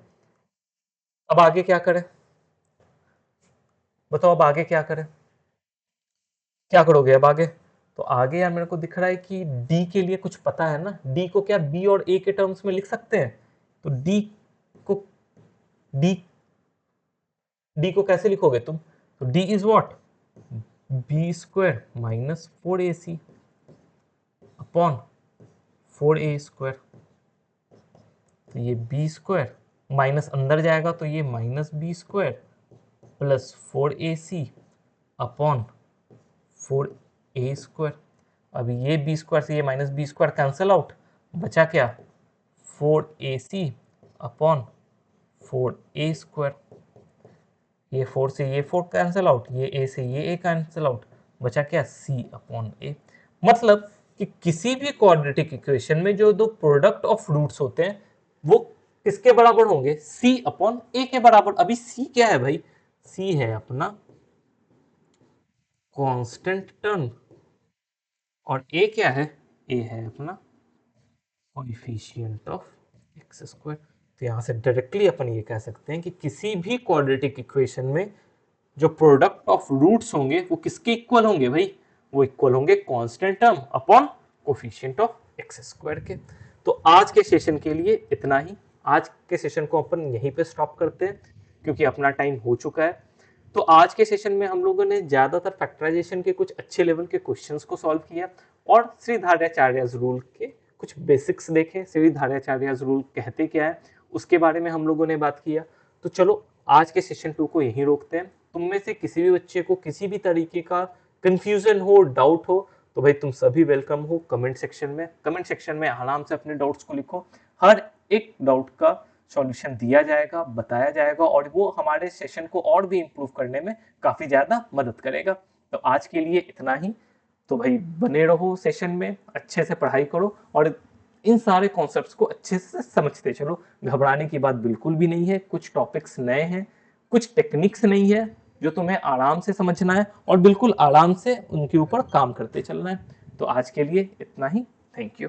अब आगे क्या करें, बताओ अब आगे क्या करें, क्या करोगे अब आगे। तो आगे यार मेरे को दिख रहा है कि डी के लिए कुछ पता है ना, डी को क्या बी और ए के टर्म्स में लिख सकते हैं। तो को डी डी को कैसे लिखोगे तुम, तो D is what, B square minus 4ac upon 4a square. तो ये बी स्क्वायर माइनस अंदर जाएगा तो ये minus B square plus 4ac upon 4a square. अब ये बी स्क्वायर से ये minus B square cancel out, बचा क्या, 4ac अपॉन 4a स्क्वायर। ये 4 से ये 4 कैंसिल आउट, ये a से ये a कैंसिल आउट, बचा क्या, c अपॉन a। मतलब कि किसी भी क्वाड्रेटिक इक्वेशन में जो दो प्रोडक्ट ऑफ रूट्स होते हैं वो किसके बराबर होंगे, c अपॉन a के बराबर। अभी c क्या है भाई, c है अपना कांस्टेंट टर्म, और a क्या है, a है अपना कोएफिशिएंट ऑफ एक्स स्क्वायर। तो यहां से डायरेक्टली अपन ये कह सकते हैं कि किसी भी क्वाड्रेटिक इक्वेशन में जो प्रोडक्ट ऑफ रूट्स होंगे वो किसके इक्वल होंगे भाई, वो इक्वल होंगे constant term upon coefficient of x square के। तो आज के सेशन के लिए इतना ही, आज के सेशन को अपन यहीं पे स्टॉप करते हैं क्योंकि अपना टाइम हो चुका है। तो आज के सेशन में हम लोगों ने ज्यादातर फैक्टराइजेशन के कुछ अच्छे लेवल के क्वेश्चंस को सॉल्व किया और श्रीधार्याचार्यज रूल के कुछ बेसिक्स देखे, श्रीधार्याचार्यज रूल कहते क्या है उसके बारे में हम लोगों ने बात किया। तो चलो आज के सेशन 2 को यहीं रोकते हैं। तुम में से किसी भी बच्चे को किसी भी तरीके का कंफ्यूजन हो, डाउट हो, तो भाई तुम सभी वेलकम हो कमेंट सेक्शन में। कमेंट सेक्शन में आराम से अपने डाउट्स को लिखो, हर एक डाउट का सॉल्यूशन दिया जाएगा, बताया जाएगा, और वो हमारे सेशन को और भी इम्प्रूव करने में काफी ज्यादा मदद करेगा। तो आज के लिए इतना ही। तो भाई बने रहो सेशन में, अच्छे से पढ़ाई करो और इन सारे कॉन्सेप्ट्स को अच्छे से समझते चलो। घबराने की बात बिल्कुल भी नहीं है, कुछ टॉपिक्स नए हैं, कुछ टेक्निक्स नहीं है जो तुम्हें आराम से समझना है और बिल्कुल आराम से उनके ऊपर काम करते चलना है। तो आज के लिए इतना ही, थैंक यू।